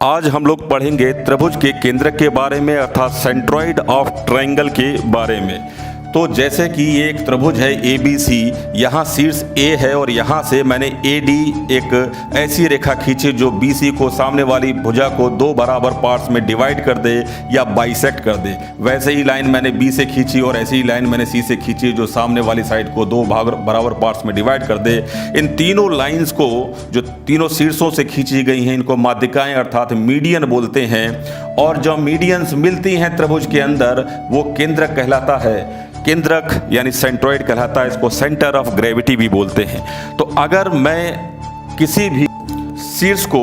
आज हम लोग पढ़ेंगे त्रिभुज के केंद्रक के बारे में अर्थात सेंट्रॉइड ऑफ ट्रायंगल के बारे में। तो जैसे कि ये एक त्रिभुज है ABC, यहाँ शीर्ष A है और यहाँ से मैंने AD एक ऐसी रेखा खींची जो BC को सामने वाली भुजा को दो बराबर पार्ट्स में डिवाइड कर दे या बाइसेक्ट कर दे। वैसे ही लाइन मैंने B से खींची और ऐसी ही लाइन मैंने C से खींची जो सामने वाली साइड को दो बराबर पार्ट्स में डिवाइड कर दे। इन तीनों लाइन्स को जो तीनों शीर्षों से खींची गई हैं इनको माध्यिकाएं अर्थात मीडियन बोलते हैं। और जो मीडियंस मिलती हैं त्रिभुज के अंदर वो केंद्रक कहलाता है। केंद्रक यानी सेंट्रॉइड कहलाता है, इसको सेंटर ऑफ ग्रेविटी भी बोलते हैं। तो अगर मैं किसी भी शीर्ष को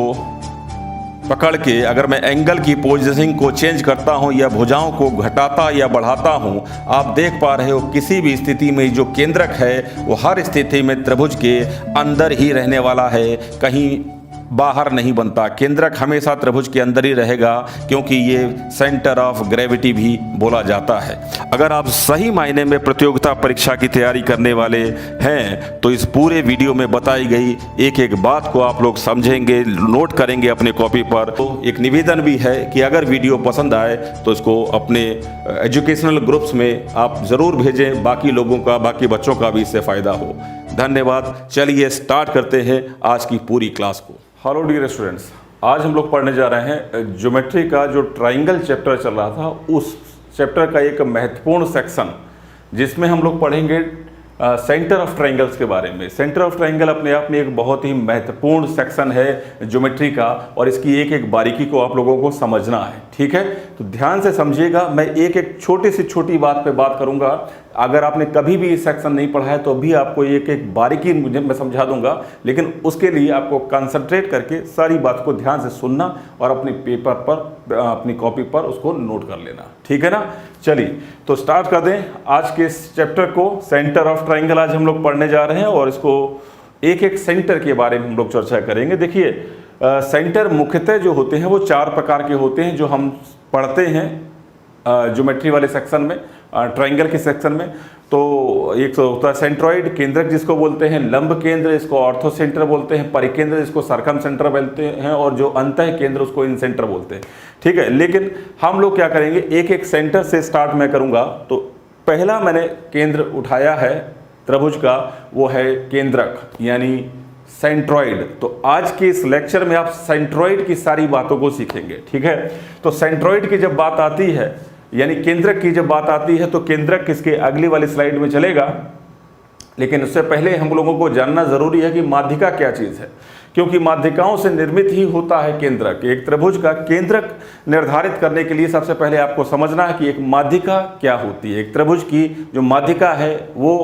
पकड़ के अगर मैं एंगल की पोजीशनिंग को चेंज करता हूं या भुजाओं को घटाता या बढ़ाता हूं, आप देख पा रहे हो किसी भी स्थिति में जो केंद्रक है वो हर स्थिति में त्रिभुज के अंदर ही रहने वाला है, कहीं बाहर नहीं बनता। केंद्रक हमेशा त्रिभुज के अंदर ही रहेगा क्योंकि ये सेंटर ऑफ ग्रेविटी भी बोला जाता है। अगर आप सही मायने में प्रतियोगिता परीक्षा की तैयारी करने वाले हैं तो इस पूरे वीडियो में बताई गई एक एक बात को आप लोग समझेंगे, नोट करेंगे अपने कॉपी पर। तो एक निवेदन भी है कि अगर वीडियो पसंद आए तो इसको अपने एजुकेशनल ग्रुप्स में आप ज़रूर भेजें, बाकी लोगों का, बाकी बच्चों का भी इससे फ़ायदा हो। धन्यवाद। चलिए स्टार्ट करते हैं आज की पूरी क्लास को। हेलो डियर स्टूडेंट्स, आज हम लोग पढ़ने जा रहे हैं ज्योमेट्री का जो ट्रायंगल चैप्टर चल रहा था उस चैप्टर का एक महत्वपूर्ण सेक्शन जिसमें हम लोग पढ़ेंगे सेंटर ऑफ ट्रायंगल्स के बारे में। सेंटर ऑफ ट्रायंगल अपने आप में एक बहुत ही महत्वपूर्ण सेक्शन है ज्योमेट्री का और इसकी एक एक बारीकी को आप लोगों को समझना है। ठीक है, तो ध्यान से समझिएगा। मैं एक एक छोटी से छोटी बात पे बात करूंगा। अगर आपने कभी भी ये सेक्शन नहीं पढ़ा है तो भी आपको एक एक बारीकी मुझे मैं समझा दूंगा, लेकिन उसके लिए आपको कंसंट्रेट करके सारी बात को ध्यान से सुनना और अपने पेपर पर, अपनी कॉपी पर उसको नोट कर लेना। ठीक है ना। चलिए तो स्टार्ट कर दें आज के इस चैप्टर को। सेंटर ऑफ ट्रायंगल आज हम लोग पढ़ने जा रहे हैं और इसको एक एक सेंटर के बारे में हम लोग चर्चा करेंगे। देखिए सेंटर मुख्यतः जो होते हैं वो चार प्रकार के होते हैं जो हम पढ़ते हैं ज्योमेट्री वाले सेक्शन में, ट्रायंगल के सेक्शन में। तो एक तो होता है सेंट्रॉइड केंद्रक जिसको बोलते हैं, लंब केंद्र इसको ऑर्थो सेंटर बोलते हैं, परिकेंद्र इसको सरकम सेंटर बोलते हैं और जो अंतः केंद्र उसको इन सेंटर बोलते हैं। ठीक है, लेकिन हम लोग क्या करेंगे एक एक सेंटर से स्टार्ट मैं करूंगा। तो पहला मैंने केंद्र उठाया है त्रिभुज का, वो है केंद्रक यानी सेंट्रॉइड। तो आज के इस लेक्चर में आप सेंट्रॉइड की सारी बातों को सीखेंगे। ठीक है, तो सेंट्रॉइड की जब बात आती है यानी केंद्रक की जब बात आती है तो केंद्रक किसके अगली वाली स्लाइड में चलेगा, लेकिन उससे पहले हम लोगों को जानना जरूरी है कि माध्यिका क्या चीज है, क्योंकि माध्यिकाओं से निर्मित ही होता है केंद्रक। एक त्रिभुज का केंद्रक निर्धारित करने के लिए सबसे पहले आपको समझना है कि एक माध्यिका क्या होती है, एक त्रिभुज की जो माध्यिका है वो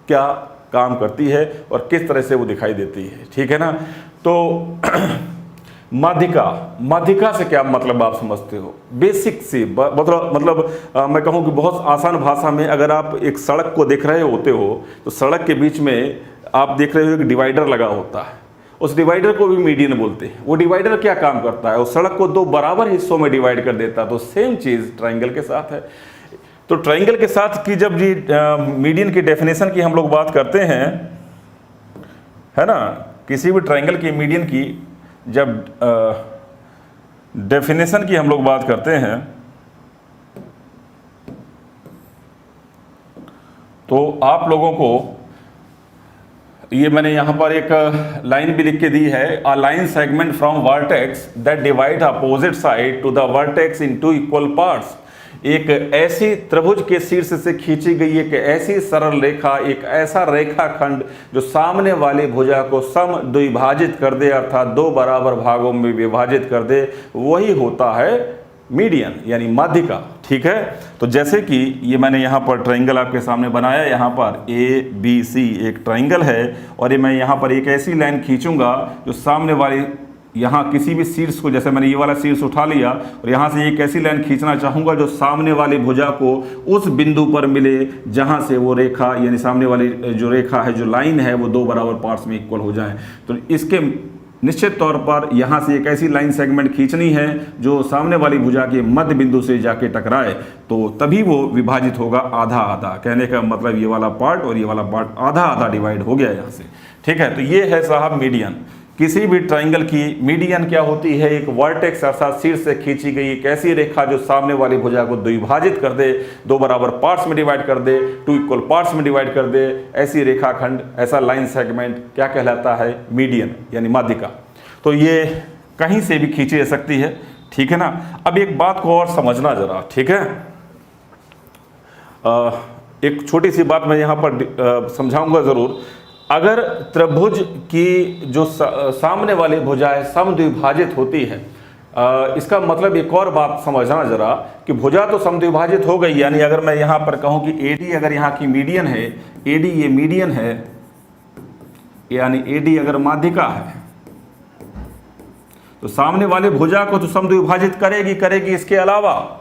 क्या काम करती है और किस तरह से वो दिखाई देती है। ठीक है ना। तो माध्यिका से क्या मतलब आप समझते हो, बेसिक सी मतलब मैं कहूँ कि बहुत आसान भाषा में अगर आप एक सड़क को देख रहे होते हो तो सड़क के बीच में आप देख रहे हो एक डिवाइडर लगा होता है, उस डिवाइडर को भी मीडियन बोलते हैं। वो डिवाइडर क्या काम करता है, उस सड़क को दो बराबर हिस्सों में डिवाइड कर देता है। तो सेम चीज ट्रायंगल के साथ है। तो ट्रायंगल के साथ की जब जी मीडियन की डेफिनेशन की हम लोग बात करते हैं, है ना, किसी भी ट्रायंगल की मीडियन की जब डेफिनेशन की हम लोग बात करते हैं तो आप लोगों को ये मैंने यहाँ पर एक लाइन भी लिख के दी है, a line segment from vertex that divide opposite side to the vertex into equal parts. एक ऐसी त्रिभुज के शीर्ष से खींची गई एक ऐसी सरल रेखा, एक ऐसा रेखाखंड जो सामने वाली भुजा को सम द्विभाजित कर दे अर्थात दो बराबर भागों में विभाजित कर दे, वही होता है मीडियन यानी माध्यिका। ठीक है, तो जैसे कि ये मैंने यहाँ पर ट्रायंगल आपके सामने बनाया, यहाँ पर ABC एक ट्रायंगल है और ये मैं यहाँ पर एक ऐसी लाइन खींचूंगा जो सामने वाली यहाँ किसी भी शीर्ष को, जैसे मैंने ये वाला शीर्ष उठा लिया और यहाँ से एक ऐसी लाइन खींचना चाहूँगा जो सामने वाली भुजा को उस बिंदु पर मिले जहाँ से वो रेखा यानी सामने वाली जो रेखा है, जो लाइन है, वो दो बराबर पार्ट्स में इक्वल हो जाए। तो इसके निश्चित तौर पर यहाँ से एक ऐसी लाइन सेगमेंट खींचनी है जो सामने वाली भुजा के मध्य बिंदु से जाके टकराए, तो तभी वो विभाजित होगा आधा आधा। कहने का मतलब ये वाला पार्ट और ये वाला पार्ट आधा आधा डिवाइड हो गया यहाँ से। ठीक है, तो ये है साहब मीडियन। किसी भी ट्राइंगल की मीडियन क्या होती है? एक वर्टेक्स अर्थात शीर्ष से खींची गई एक ऐसी रेखा जो सामने वाली भुजा को द्विभाजित कर दे, दो बराबर पार्ट्स में डिवाइड कर दे, टू इक्वल पार्ट्स में डिवाइड कर दे। ऐसी रेखाखंड, ऐसा लाइन सेगमेंट क्या कहलाता है? मीडियन यानी माध्यिका। तो ये कहीं से भी खींची जा सकती है, ठीक है ना। अब एक बात को और समझना जरा, ठीक है। एक छोटी सी बात मैं यहाँ पर समझाऊंगा ज़रूर। अगर त्रिभुज की जो सामने वाली भुजाएं समद्विभाजित होती है, इसका मतलब एक और बात समझना जरा कि भुजा तो समद्विभाजित हो गई, यानी अगर मैं यहाँ पर कहूँ कि एडी अगर यहाँ की मीडियन है, एडी ये मीडियन है, यानी एडी अगर माध्यिका है, तो सामने वाले भुजा को तो समद्विभाजित करेगी। इसके अलावा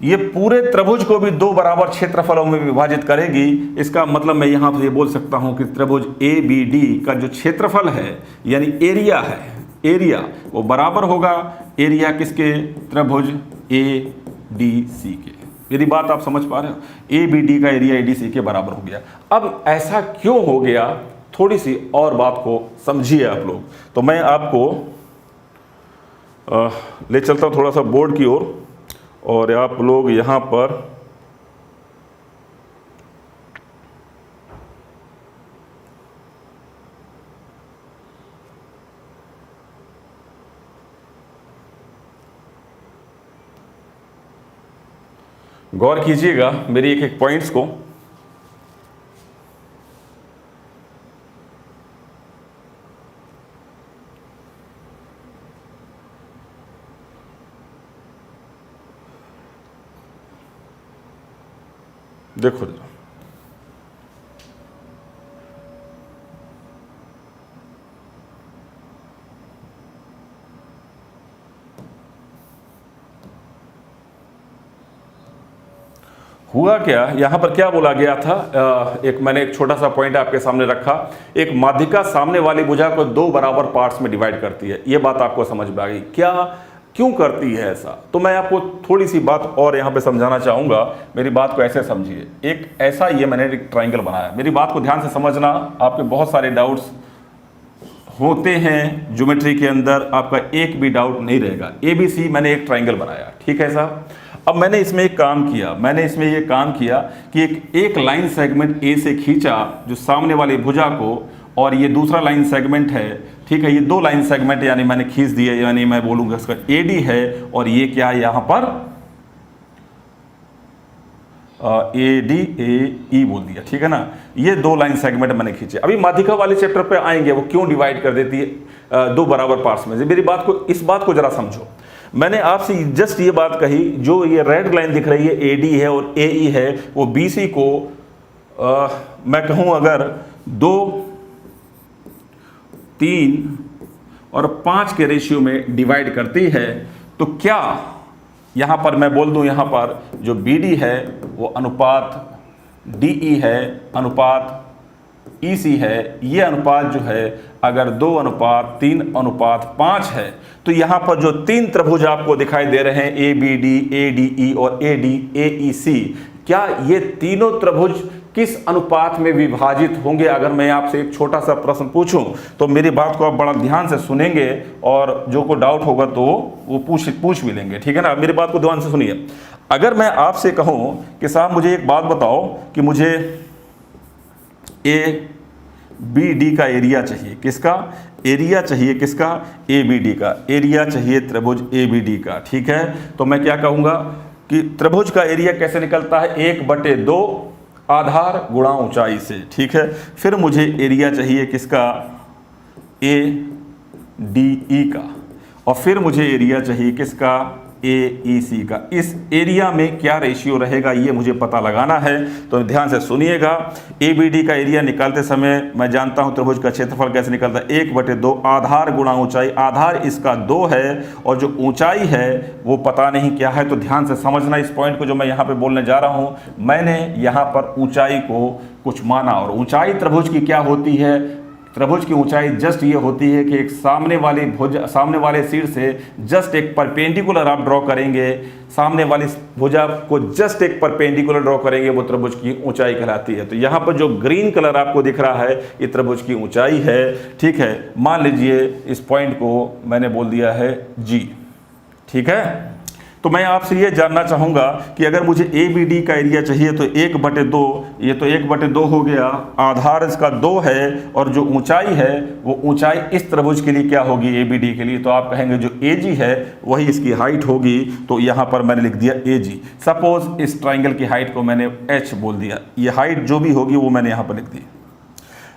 ये पूरे त्रिभुज को भी दो बराबर क्षेत्रफलों में विभाजित करेगी। इसका मतलब मैं यहाँ पर ये बोल सकता हूँ कि त्रिभुज ABD का जो क्षेत्रफल है यानी एरिया है, एरिया वो बराबर होगा एरिया किसके? त्रिभुज ADC के। मेरी बात आप समझ पा रहे हो? ABD का एरिया ADC के बराबर हो गया। अब ऐसा क्यों हो गया, थोड़ी सी और बात को समझिए आप लोग। तो मैं आपको ले चलता हूँ थोड़ा सा बोर्ड की ओर, और आप लोग यहाँ पर गौर कीजिएगा मेरी एक एक पॉइंट्स को। देखो जरा, हुआ क्या, यहां पर क्या बोला गया था? मैंने एक छोटा सा पॉइंट आपके सामने रखा। एक माध्यिका सामने वाली भुजा को दो बराबर पार्ट्स में डिवाइड करती है। यह बात आपको समझ में आ गई? क्या, क्यों करती है ऐसा? तो मैं आपको थोड़ी सी बात और यहाँ पे समझाना चाहूँगा। मेरी बात को ऐसे समझिए। एक ऐसा ये मैंने एक ट्राइंगल बनाया, मेरी बात को ध्यान से समझना। आपके बहुत सारे डाउट्स होते हैं ज्योमेट्री के अंदर, आपका एक भी डाउट नहीं रहेगा। ABC मैंने एक ट्राइंगल बनाया, ठीक है साहब। अब मैंने इसमें एक काम किया, मैंने इसमें ये काम किया कि एक लाइन सेगमेंट A से खींचा जो सामने वाली भुजा को, और ये दूसरा लाइन सेगमेंट है, ठीक है। ये दो लाइन सेगमेंट यानी मैंने खींच दिए, यानी मैं बोलूँगा इसका AD है, और ये क्या है यहाँ पर ADAE बोल दिया, ठीक है ना। ये दो लाइन सेगमेंट मैंने खींचे। अभी माध्यिका वाले चैप्टर पे आएंगे, वो क्यों डिवाइड कर देती है दो बराबर पार्ट्स में। मेरी बात को, इस बात को जरा समझो। मैंने आपसे जस्ट ये बात कही, जो ये रेड लाइन दिख रही है AD है और AE है, वो BC को मैं कहूँ अगर 2, 3 और 5 के रेशियो में डिवाइड करती है, तो क्या यहाँ पर मैं बोल दूँ, यहाँ पर जो BD है वो अनुपात DE है, अनुपात EC है। ये अनुपात जो है अगर 2:3:5 है, तो यहाँ पर जो तीन त्रिभुज आपको दिखाई दे रहे हैं ABD, ADE और ADAEC, क्या ये तीनों त्रिभुज किस अनुपात में विभाजित होंगे? अगर मैं आपसे एक छोटा सा प्रश्न पूछूं तो मेरी बात को आप बड़ा ध्यान से सुनेंगे, और जो को डाउट होगा तो वो पूछ भी लेंगे, ठीक है ना। मेरी बात को ध्यान से सुनिए। अगर मैं आपसे कहूं कि साहब मुझे एक बात बताओ कि मुझे ABD का एरिया चाहिए, किसका एरिया चाहिए? किसका? ABD का एरिया चाहिए, त्रिभुज ABD का, ठीक है। तो मैं क्या कहूँगा कि त्रिभुज का एरिया कैसे निकलता है? 1/2 आधार गुणा ऊंचाई से, ठीक है। फिर मुझे एरिया चाहिए किसका? ADE का, और फिर मुझे एरिया चाहिए किसका? AEC का। इस एरिया में क्या रेशियो रहेगा ये मुझे पता लगाना है, तो ध्यान से सुनिएगा। ABD का एरिया निकालते समय मैं जानता हूं त्रिभुज का क्षेत्रफल कैसे निकलता है, 1/2 आधार गुणा ऊंचाई। आधार इसका 2 है और जो ऊंचाई है वो पता नहीं क्या है, तो ध्यान से समझना इस पॉइंट को जो मैं यहाँ पे बोलने जा रहा हूँ। मैंने यहाँ पर ऊंचाई को कुछ माना, और ऊंचाई त्रिभुज की क्या होती है? त्रिभुज की ऊंचाई जस्ट ये होती है कि एक सामने वाले शीर्ष से जस्ट एक परपेंडिकुलर आप ड्रॉ करेंगे, सामने वाली भुजा को जस्ट एक परपेंडिकुलर ड्रॉ करेंगे, वो त्रिभुज की ऊंचाई कहलाती है। तो यहाँ पर जो ग्रीन कलर आपको दिख रहा है ये त्रिभुज की ऊंचाई है। ठीक है, मान लीजिए इस पॉइंट को मैंने बोल दिया है जी। ठीक है, तो मैं आपसे ये जानना चाहूँगा कि अगर मुझे ए बी डी का एरिया चाहिए तो 1/2, ये तो 1/2 हो गया, आधार इसका 2 है और जो ऊंचाई है वो ऊंचाई इस त्रिभुज के लिए क्या होगी, ए बी डी के लिए, तो आप कहेंगे जो ए जी है वही इसकी हाइट होगी। तो यहाँ पर मैंने लिख दिया ए जी। सपोज इस ट्राइंगल की हाइट को मैंने एच बोल दिया, ये हाइट जो भी होगी वो मैंने यहाँ पर लिख दी।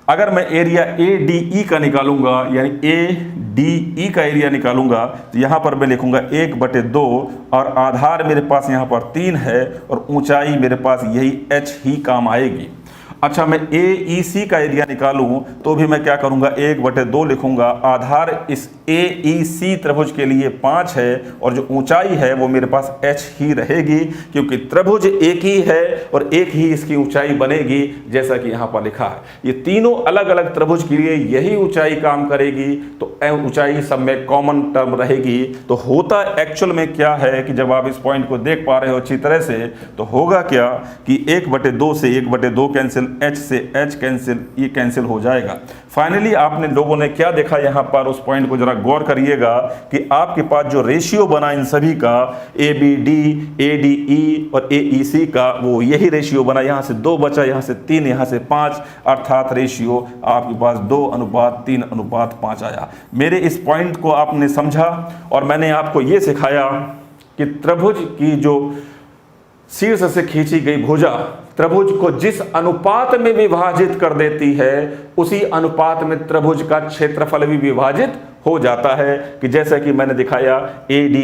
अगर मैं एरिया ए डी ई का निकालूंगा, यानी ए डी ई का एरिया निकालूंगा, तो यहाँ पर मैं लिखूंगा 1/2 और आधार मेरे पास यहाँ पर 3 है और ऊंचाई मेरे पास यही h ही काम आएगी। अच्छा, मैं ए ई सी का एरिया निकालूं तो भी मैं क्या करूंगा, 1/2 लिखूंगा, आधार इस ए ई सी त्रिभुज के लिए 5 है और जो ऊंचाई है वो मेरे पास h ही रहेगी, क्योंकि त्रिभुज एक ही है और एक ही इसकी ऊंचाई बनेगी, जैसा कि यहाँ पर लिखा है। ये तीनों अलग अलग त्रिभुज के लिए यही ऊंचाई काम करेगी, तो ऊंचाई सब में कॉमन टर्म रहेगी। तो होता एक्चुअल में क्या है कि जब आप इस पॉइंट को देख पा रहे हो अच्छी तरह से, तो होगा क्या कि 1/2 से 1/2 कैंसिल, h से h कैंसिल, ये कैंसिल हो जाएगा। फाइनली आपने लोगों ने क्या देखा यहाँ पर, उस पॉइंट को जरा गौर करिएगा कि आपके पास जो रेशियो बना इन सभी का, A B D, A D E और ए ई सी का, वो यही रेशियो बना। यहाँ से 2 बचा, यहाँ से 3, यहाँ से 5, अर्थात रेशियो आपके पास 2:3:5 आया। मेरे इस पॉइंट को आपने समझा और मैंने आपको ये सिखाया कि त्रिभुज की जो शीर्ष से खींची गई भुजा त्रिभुज को जिस अनुपात में विभाजित कर देती है, उसी अनुपात में त्रिभुज का क्षेत्रफल भी विभाजित हो जाता है। कि जैसा कि मैंने दिखाया, ए डी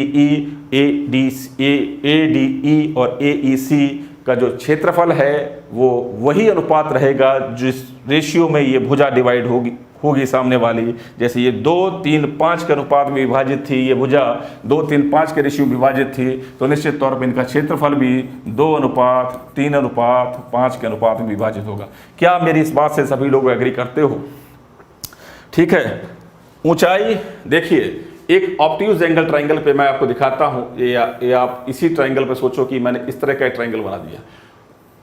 ई और ए ई सी का जो क्षेत्रफल है वो वही अनुपात रहेगा जिस रेशियो में ये भुजा डिवाइड होगी सामने वाली। जैसे ये 2:3:5 के अनुपात में विभाजित थी, ये भुजा 2:3:5 के रेशियो विभाजित थी, तो निश्चित तौर पर इनका क्षेत्रफल भी 2:3:5 के अनुपात में विभाजित होगा। क्या मेरी इस बात से सभी लोग एग्री करते हो? ठीक है, ऊंचाई देखिए, एक ऑब्ट्यूज एंगल ट्राइंगल पे मैं आपको दिखाता हूँ। ये आप इसी ट्राइंगल पे सोचो कि मैंने इस तरह का ट्राइंगल बना दिया,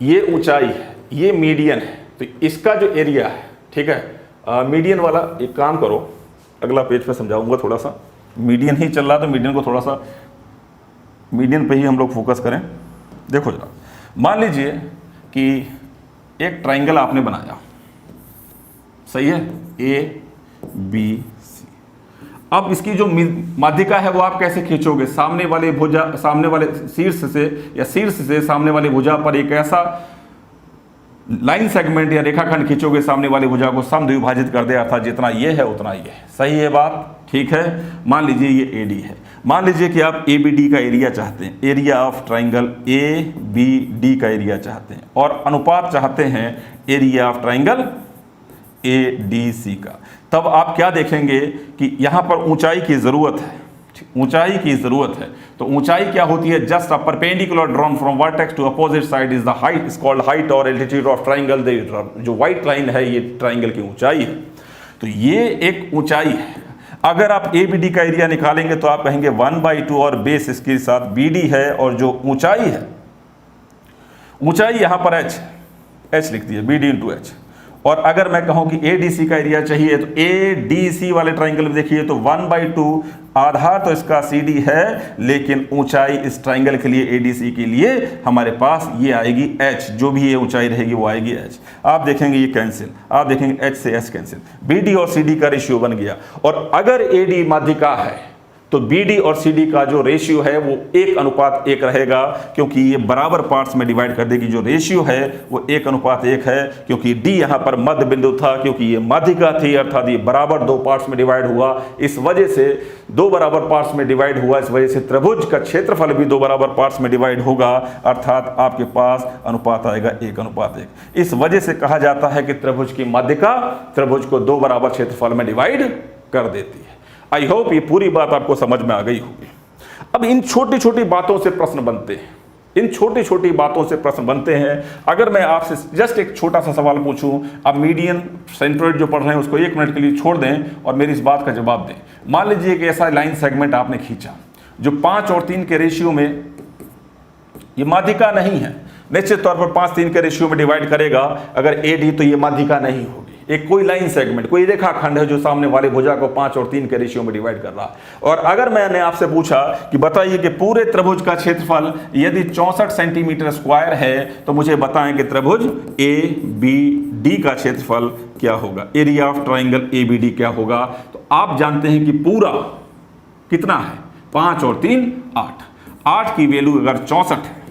ये ऊंचाई है, ये मीडियन है, तो इसका जो एरिया है, ठीक है, मीडियन वाला एक काम करो, अगला पेज पे समझाऊंगा थोड़ा सा। मीडियन ही चल रहा तो मीडियन को थोड़ा सा, मीडियन पे ही हम लोग फोकस करें। देखो जरा, मान लीजिए कि एक ट्राइंगल आपने बनाया, सही है, ए बी सी। अब इसकी जो माध्यिका है वो आप कैसे खींचोगे, सामने वाले शीर्ष से या शीर्ष से सामने वाले भुजा पर एक ऐसा लाइन सेगमेंट या रेखाखंड खींचोगे सामने वाली भुजा को समद्विभाजित कर दे, अर्थात जितना ये है उतना ये है। सही है बात? ठीक है, मान लीजिए ये ए डी है, मान लीजिए कि आप ए बी डी का एरिया चाहते हैं, area of triangle A B D का एरिया चाहते हैं, और अनुपात चाहते हैं area of triangle A D C का। तब आप क्या देखेंगे कि यहाँ पर ऊंचाई की ज़रूरत है, ऊंचाई की ज़रूरत है। तो ऊंचाई क्या होती है, just a perpendicular drawn from vertex to opposite side is the height, is called height और एल्टीट्यूड ऑफ ट्राइंगल। जो वाइट लाइन है ये ट्राइंगल की ऊंचाई है, तो ये एक ऊंचाई है। अगर आप ए बी डी का एरिया निकालेंगे तो आप कहेंगे 1/2 और बेस इसके साथ बी डी है, और जो ऊंचाई है, ऊंचाई यहाँ पर एच लिख दिया, बी डी इंटू एच। और अगर मैं कहूँ कि ए डी सी का एरिया चाहिए तो ए डी सी वाले ट्राइंगल में देखिए तो 1/2, आधार तो इसका सी डी है, लेकिन ऊंचाई इस ट्राइंगल के लिए ए डी सी के लिए हमारे पास ये आएगी एच, जो भी ये ऊंचाई रहेगी वो आएगी एच। आप देखेंगे ये कैंसिल, आप देखेंगे एच से एच कैंसिल, बी डी और सी डी का रेशियो बन गया। और अगर ए डी माध्यिका है तो बी डी और सी डी का जो रेशियो है वो 1:1 रहेगा, क्योंकि ये बराबर पार्ट्स में डिवाइड कर देगी। जो रेशियो है वो 1:1 है, क्योंकि डी यहाँ पर मध्य बिंदु था, क्योंकि ये माध्यिका थी, अर्थात ये बराबर 2 पार्ट्स में डिवाइड हुआ। इस वजह से 2 बराबर पार्ट्स में डिवाइड हुआ, इस वजह से त्रिभुज का क्षेत्रफल भी 2 बराबर पार्ट्स में डिवाइड होगा, अर्थात आपके पास अनुपात आएगा 1:1। इस वजह से कहा जाता है कि त्रिभुज की माध्यिका त्रिभुज को 2 बराबर क्षेत्रफल में डिवाइड कर देती है। आई होप ये पूरी बात आपको समझ में आ गई होगी। अब इन छोटी छोटी बातों से प्रश्न बनते हैं, इन छोटी छोटी बातों से प्रश्न बनते हैं। अगर मैं आपसे जस्ट एक छोटा सा सवाल पूछूं, आप मीडियन सेंट्रोइड जो पढ़ रहे हैं उसको 1 मिनट के लिए छोड़ दें और मेरी इस बात का जवाब दें। मान लीजिए कि ऐसा लाइन सेगमेंट आपने खींचा जो 5 और 3 के रेशियो में, ये माध्यिका नहीं है, निश्चित तौर पर 5-3 के रेशियो में डिवाइड करेगा अगर AD, तो ये माध्यिका नहीं होगी। एक कोई लाइन सेगमेंट, कोई रेखाखंड है जो सामने वाले भुजा को 5 और 3 के रेशियो में डिवाइड कर रहा है। और अगर मैंने आपसे पूछा कि बताइए कि पूरे त्रिभुज का क्षेत्रफल यदि 64 सेंटीमीटर स्क्वायर है तो मुझे बताएं कि त्रिभुज ABD का क्षेत्रफल क्या होगा, एरिया ऑफ ट्राइंगल ABD क्या होगा। तो आप जानते हैं कि पूरा कितना है, 5 और 3 8, 8 की वैल्यू अगर 64 है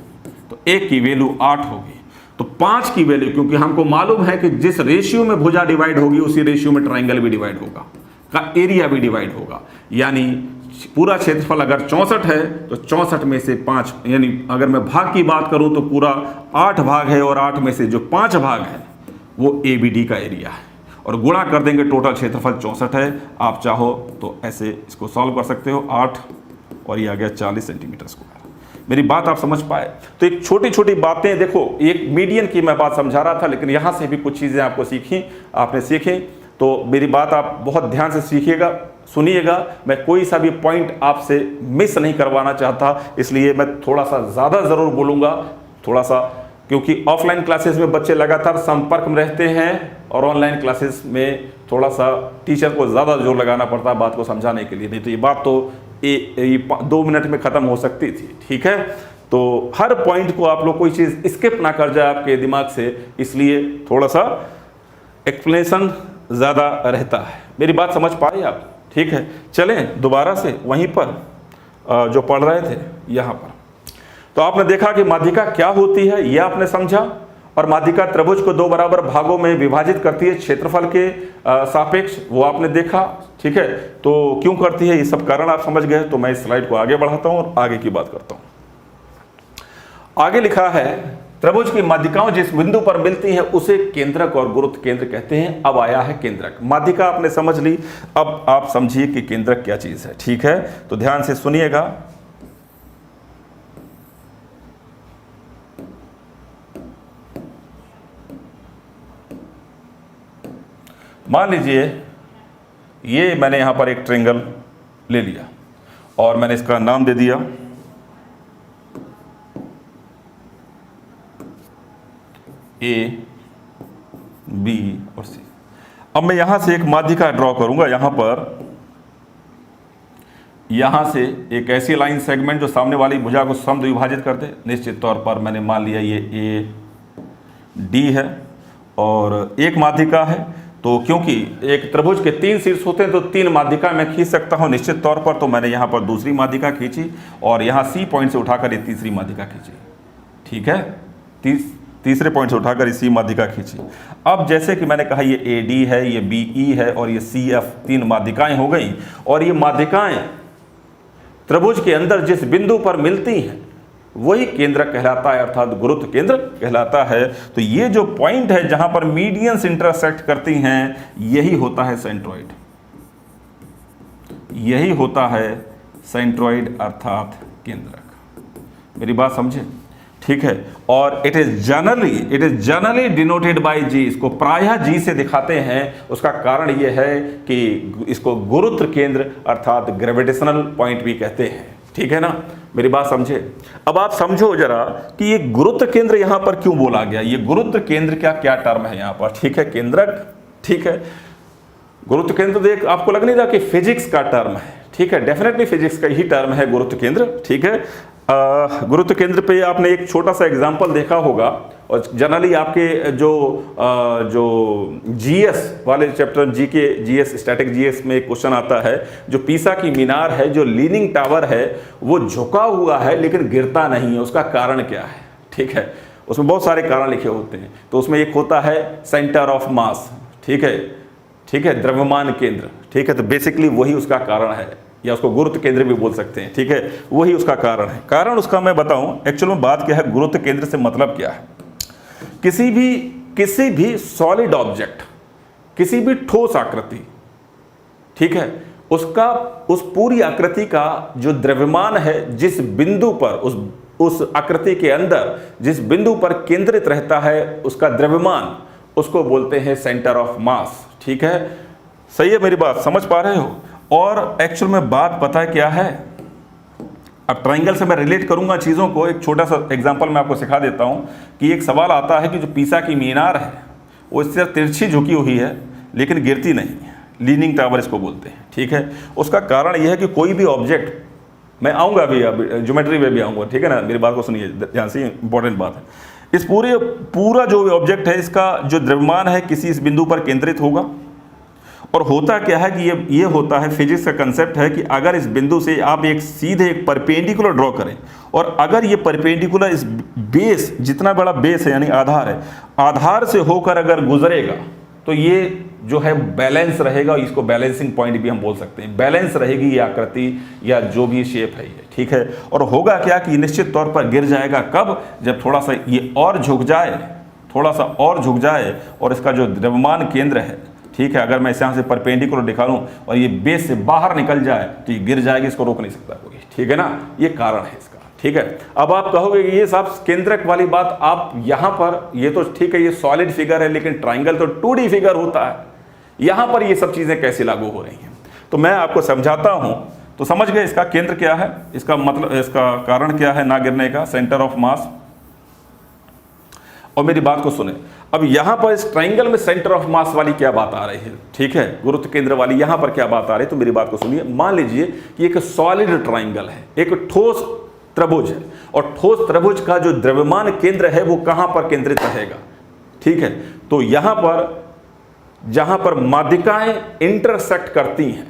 तो 1 की वैल्यू 8 होगी। तो 5 की वैल्यू, क्योंकि हमको मालूम है कि जिस रेशियो में भुजा डिवाइड होगी उसी रेशियो में ट्राइंगल भी डिवाइड होगा, का एरिया भी डिवाइड होगा। यानी पूरा क्षेत्रफल अगर 64 है तो 64 में से 5, यानी अगर मैं भाग की बात करूं तो पूरा 8 भाग है और 8 में से जो 5 भाग है वो ABD का एरिया है और गुणा कर देंगे, टोटल क्षेत्रफल 64 है। आप चाहो तो ऐसे इसको सॉल्व कर सकते हो, 8 और ये आ गया 40 सेंटीमीटर स्क्वायर। मेरी बात आप समझ पाए? तो एक छोटी छोटी बातें, देखो एक मीडियन की मैं बात समझा रहा था, लेकिन यहाँ से भी कुछ चीज़ें आपको सीखी, आपने सीखी, तो मेरी बात आप बहुत ध्यान से सीखिएगा, सुनिएगा। मैं कोई सा भी पॉइंट आपसे मिस नहीं करवाना चाहता, इसलिए मैं थोड़ा सा ज़्यादा ज़रूर बोलूँगा, थोड़ा सा, क्योंकि ऑफलाइन क्लासेस में बच्चे लगातार संपर्क में रहते हैं और ऑनलाइन क्लासेस में थोड़ा सा टीचर को ज़्यादा जोर लगाना पड़ता है बात को समझाने के लिए, नहीं तो ये बात तो 2 मिनट में ख़त्म हो सकती थी। ठीक है, तो हर पॉइंट को आप लोग कोई चीज़ स्किप ना कर जाए आपके दिमाग से, इसलिए थोड़ा सा एक्सप्लेनेशन ज़्यादा रहता है। मेरी बात समझ पाए आप? ठीक है, चलें दोबारा से वहीं पर जो पढ़ रहे थे यहाँ पर। तो आपने देखा कि माध्यिका क्या होती है, यह आपने समझा, और माध्यिका त्रिभुज को 2 बराबर भागों में विभाजित करती है क्षेत्रफल के सापेक्ष, वो आपने देखा। ठीक है, तो क्यों करती है ये सब कारण आप समझ गए। तो मैं इस स्लाइड को आगे बढ़ाता हूं और आगे की बात करता हूं। आगे लिखा है त्रिभुज की माध्यिकाओं जिस बिंदु पर मिलती है उसे केंद्रक और गुरुत्व केंद्र कहते हैं। अब आया है केंद्रक। माध्यिका आपने समझ ली, अब आप समझिए कि केंद्रक क्या चीज है। ठीक है, तो ध्यान से सुनिएगा। मान लीजिए ये मैंने यहां पर एक ट्रायंगल ले लिया और मैंने इसका नाम दे दिया A, B और C। अब मैं यहां से एक माध्यिका ड्रॉ करूंगा, यहां से एक ऐसी लाइन सेगमेंट जो सामने वाली भुजा को समद्विभाजित कर दे। निश्चित तौर पर मैंने मान लिया ये AD है और एक माध्यिका है, तो क्योंकि एक त्रिभुज के 3 शीर्ष होते हैं तो 3 माध्यिका मैं खींच सकता हूं निश्चित तौर पर। तो मैंने यहाँ पर दूसरी माध्यिका खींची और यहाँ C पॉइंट से उठाकर ये तीसरी माध्यिका खींची। ठीक है, तीसरे पॉइंट से उठाकर इसी माध्यिका खींची। अब जैसे कि मैंने कहा ये AD है, ये BE है और ये CF, 3 माध्यिकाएं हो गई। और ये माध्यिकाएं त्रिभुज के अंदर जिस बिंदु पर मिलती हैं वही केंद्रक कहलाता है, अर्थात गुरुत्व केंद्र कहलाता है। तो ये जो पॉइंट है जहां पर मीडियंस इंटरसेक्ट करती हैं यही होता है सेंट्रॉइड, यही होता है सेंट्रॉइड अर्थात केंद्रक। मेरी बात समझे? ठीक है, और it is generally denoted bye G। इसको प्रायः G से दिखाते हैं। उसका कारण यह है कि इसको गुरुत्व केंद्र अर्थात ग्रेविटेशनल पॉइंट भी कहते हैं। ठीक है ना, मेरी बात समझे? अब आप समझो जरा कि ये गुरुत्व केंद्र यहां पर क्यों बोला गया। ये गुरुत्व केंद्र क्या टर्म है यहां पर? ठीक है, केंद्रक। ठीक है, गुरुत्व केंद्र देख आपको लग नहीं रहा कि फिजिक्स का टर्म है। ठीक है, डेफिनेटली फिजिक्स का ही टर्म है गुरुत्व केंद्र। ठीक है, गुरुत्व केंद्र पे आपने एक छोटा सा एग्जांपल देखा होगा और जनरली आपके जो GS वाले चैप्टर GS स्टैटिक GS में एक क्वेश्चन आता है, जो पीसा की मीनार है, जो लीनिंग टावर है, वो झुका हुआ है लेकिन गिरता नहीं है, उसका कारण क्या है? ठीक है, उसमें बहुत सारे कारण लिखे होते हैं। तो उसमें एक होता है सेंटर ऑफ मास। ठीक है, द्रव्यमान केंद्र। ठीक है, तो बेसिकली वही उसका कारण है, या उसको गुरुत्व केंद्र भी बोल सकते हैं। ठीक है, वही उसका कारण है। कारण उसका मैं बताऊं, एक्चुअल में बात क्या है, गुरुत्व केंद्र से मतलब क्या है। किसी भी सॉलिड ऑब्जेक्ट, किसी भी ठोस आकृति, ठीक है, उस पूरी आकृति का जो द्रव्यमान है जिस बिंदु पर उस आकृति के अंदर जिस बिंदु पर केंद्रित रहता है उसका द्रव्यमान, उसको बोलते हैं सेंटर ऑफ मास। ठीक है, सही है, मेरी बात समझ पा रहे हो? और एक्चुअल में बात पता है क्या है, अब ट्राइंगल से मैं रिलेट करूंगा चीज़ों को। एक छोटा सा एग्जांपल मैं आपको सिखा देता हूं कि एक सवाल आता है कि जो पीसा की मीनार है वो इससे तिरछी झुकी हुई है लेकिन गिरती नहीं, लीनिंग टावर इसको बोलते हैं। ठीक है, उसका कारण यह है कि कोई भी ऑब्जेक्ट, मैं आऊँगा अभी, ज्योमेट्री में भी आऊँगा, ठीक है ना, मेरी बात को सुनिए ध्यान से, इंपॉर्टेंट बात है। इस पूरा जो ऑब्जेक्ट है इसका जो द्रव्यमान है किसी इस बिंदु पर केंद्रित होगा। और होता क्या है कि ये होता है, फिजिक्स का कंसेप्ट है कि अगर इस बिंदु से आप एक सीधे एक परपेंडिकुलर ड्रॉ करें और अगर ये परपेंडिकुलर इस बेस, जितना बड़ा बेस है यानी आधार है, आधार से होकर अगर गुजरेगा तो ये जो है बैलेंस रहेगा, इसको बैलेंसिंग पॉइंट भी हम बोल सकते हैं। बैलेंस रहेगी ये आकृति या जो भी शेप है ये। ठीक है, और होगा क्या कि निश्चित तौर पर गिर जाएगा कब, जब थोड़ा सा ये और झुक जाए, थोड़ा सा और झुक जाए और इसका जो द्रव्यमान केंद्र है, ठीक है, अगर मैं इस यहाँ से परपेंडिकुलर दिखा लूँ और ये बेस से बाहर निकल जाए तो ये गिर जाएगी, इसको रोक नहीं सकता कोई। ठीक है ना, ये कारण है इसका। ठीक है, अब आप कहोगे कि ये साहब केंद्रक वाली बात आप यहाँ पर, ये तो ठीक है ये सॉलिड फिगर है लेकिन ट्राइंगल तो 2D फिगर होता है, यहाँ पर ये सब चीज़ें कैसे लागू हो रही हैं? तो मैं आपको समझाता हूँ। तो समझ गए इसका केंद्र क्या है, इसका मतलब, इसका कारण क्या है ना गिरने का, सेंटर ऑफ मास। और मेरी बात को सुने, अब यहाँ पर इस ट्राइंगल में सेंटर ऑफ मास वाली क्या बात आ रही है, ठीक है, गुरुत्व केंद्र वाली यहाँ पर क्या बात आ रही है, तो मेरी बात को सुनिए। मान लीजिए कि एक सॉलिड ट्राइंगल है, एक ठोस त्रिभुज है, और ठोस त्रिभुज का जो द्रव्यमान केंद्र है वो कहाँ पर केंद्रित रहेगा? ठीक है, तो यहाँ पर जहाँ पर माध्यिकाएं इंटरसेक्ट करती हैं,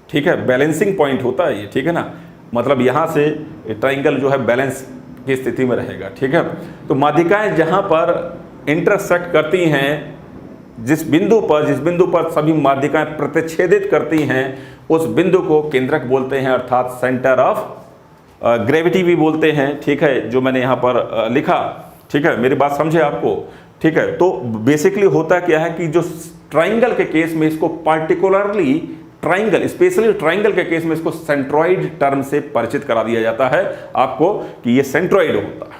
ठीक है, बैलेंसिंग पॉइंट होता है ये, ठीक है ना, मतलब यहाँ से ट्राइंगल जो है बैलेंस की स्थिति में रहेगा। ठीक है, तो माध्यिकाएं जहाँ पर इंटरसेक्ट करती हैं, जिस बिंदु पर सभी माध्यिकाएं प्रतिच्छेदित करती हैं, उस बिंदु को केंद्रक बोलते हैं, अर्थात सेंटर ऑफ ग्रेविटी भी बोलते हैं। ठीक है, जो मैंने यहाँ पर लिखा, ठीक है, मेरी बात समझे आपको? ठीक है, तो बेसिकली होता क्या है कि जो ट्राइंगल के केस में इसको पार्टिकुलरली ट्राइंगल, स्पेशली ट्राइंगल के केस में इसको सेंट्रॉइड टर्म से परिचित करा दिया जाता है आपको कि ये सेंट्रॉइड होता है।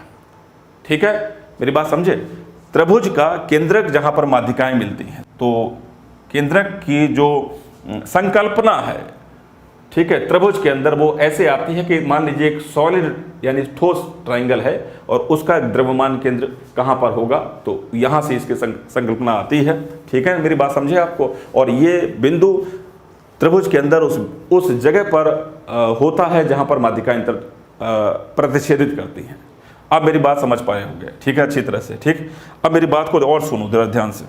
ठीक है, मेरी बात समझे? त्रिभुज का केंद्रक जहां पर माध्यिकाएं मिलती हैं, तो केंद्रक की जो संकल्पना है, ठीक है, त्रिभुज के अंदर वो ऐसे आती है कि मान लीजिए एक सॉलिड यानी ठोस ट्राइंगल है और उसका द्रव्यमान केंद्र कहाँ पर होगा, तो यहाँ से इसकी संकल्पना आती है। ठीक है, मेरी बात समझे आपको? और ये बिंदु त्रिभुज के अंदर उस जगह पर होता है जहाँ पर माध्यिकाएं प्रतिच्छेदित करती हैं। अब मेरी बात समझ पाए होंगे, ठीक है, अच्छी तरह से। ठीक, अब मेरी बात को और सुनो जरा ध्यान से।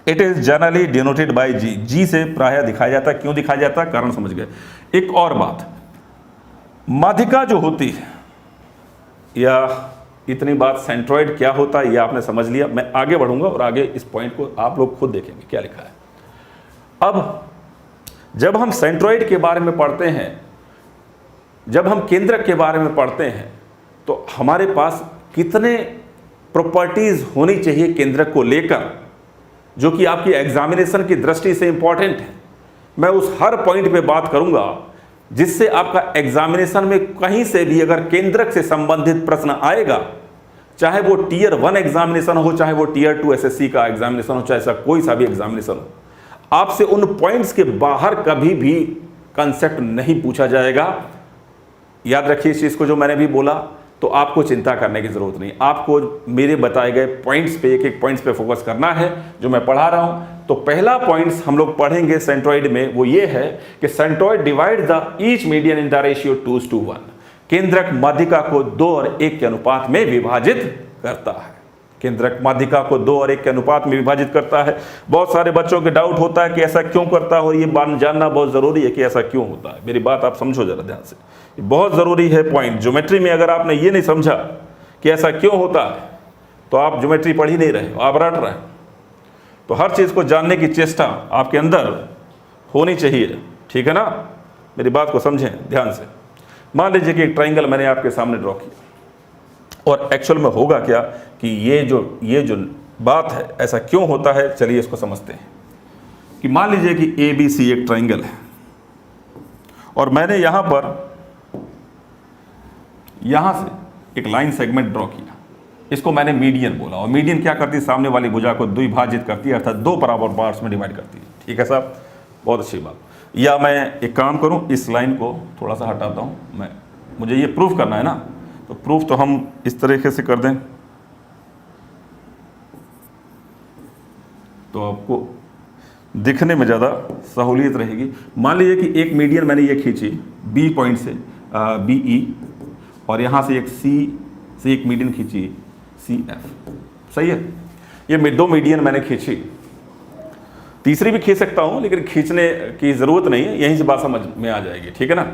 It is generally denoted by G, G से प्रायः दिखाया जाता है। क्यों दिखाया जाता है? कारण समझ गए। एक और बात, माध्यिका जो होती है, या इतनी बात सेंट्रॉइड क्या होता है ये आपने समझ लिया। मैं आगे बढ़ूंगा और आगे इस पॉइंट को आप लोग खुद देखेंगे क्या लिखा है। अब जब हम सेंट्रॉइड के बारे में पढ़ते हैं, जब हम केंद्रक के बारे में पढ़ते हैं, तो हमारे पास कितने प्रॉपर्टीज होनी चाहिए केंद्रक को लेकर, जो कि आपकी एग्जामिनेशन की दृष्टि से इंपॉर्टेंट है। मैं उस हर पॉइंट पे बात करूंगा जिससे आपका एग्जामिनेशन में कहीं से भी अगर केंद्रक से संबंधित प्रश्न आएगा, चाहे वो टियर 1 एग्जामिनेशन हो, चाहे वो टियर 2 एसएससी का एग्जामिनेशन हो, चाहे ऐसा कोई सा भी एग्जामिनेशन हो, आपसे उन पॉइंट्स के बाहर कभी भी कंसेप्ट नहीं पूछा जाएगा। याद रखिए इस चीज़ को, जो मैंने भी बोला, तो आपको चिंता करने की ज़रूरत नहीं। आपको मेरे बताए गए पॉइंट्स पे, एक एक पॉइंट्स पे फोकस करना है जो मैं पढ़ा रहा हूँ। तो पहला पॉइंट्स हम लोग पढ़ेंगे सेंट्रॉइड में, वो ये है कि centroid divide the each median in the ratio 2:1। केंद्रक माध्यिका को 2 और 1 के अनुपात में विभाजित करता है। केंद्रक माध्यिका को 2 और 1 के अनुपात में विभाजित करता है। बहुत सारे बच्चों के डाउट होता है कि ऐसा क्यों करता है, और ये बात जानना बहुत ज़रूरी है कि ऐसा क्यों होता है। मेरी बात आप समझो जरा ध्यान से, ये बहुत ज़रूरी है पॉइंट। ज्योमेट्री में अगर आपने ये नहीं समझा कि ऐसा क्यों होता है, तो आप ज्योमेट्री पढ़ ही नहीं रहे हो, आप रट रहे हैं। तो हर चीज़ को जानने की चेष्टा आपके अंदर होनी चाहिए, ठीक है ना? मेरी बात को समझें ध्यान से। मान लीजिए कि एक ट्राइंगल मैंने आपके सामने ड्रॉ किया, और एक्चुअल में होगा क्या कि ये जो बात है, ऐसा क्यों होता है, चलिए इसको समझते हैं। कि मान लीजिए कि ABC एक ट्राइंगल है, और मैंने यहाँ पर यहाँ से एक लाइन सेगमेंट ड्रॉ किया, इसको मैंने मीडियन बोला। और मीडियन क्या करती है, सामने वाली भुजा को द्विभाजित करती है, अर्थात दो बराबर पार्ट्स में डिवाइड करती है। ठीक है साहब, बहुत अच्छी बात। या मैं एक काम करूं, इस लाइन को थोड़ा सा हटाता हूं, मैं मुझे ये प्रूफ करना है ना, तो प्रूफ तो हम इस तरीके से कर दें तो आपको दिखने में ज़्यादा सहूलियत रहेगी। मान लीजिए कि एक मीडियन मैंने ये खींची बी पॉइंट से बी ई, और यहाँ से एक सी से एक मीडियन खींची सी एफ, सही है। ये दो मीडियन मैंने खींची, तीसरी भी खींच सकता हूँ लेकिन खींचने की ज़रूरत नहीं है, यहीं से बात समझ में आ जाएगी। ठीक है ना,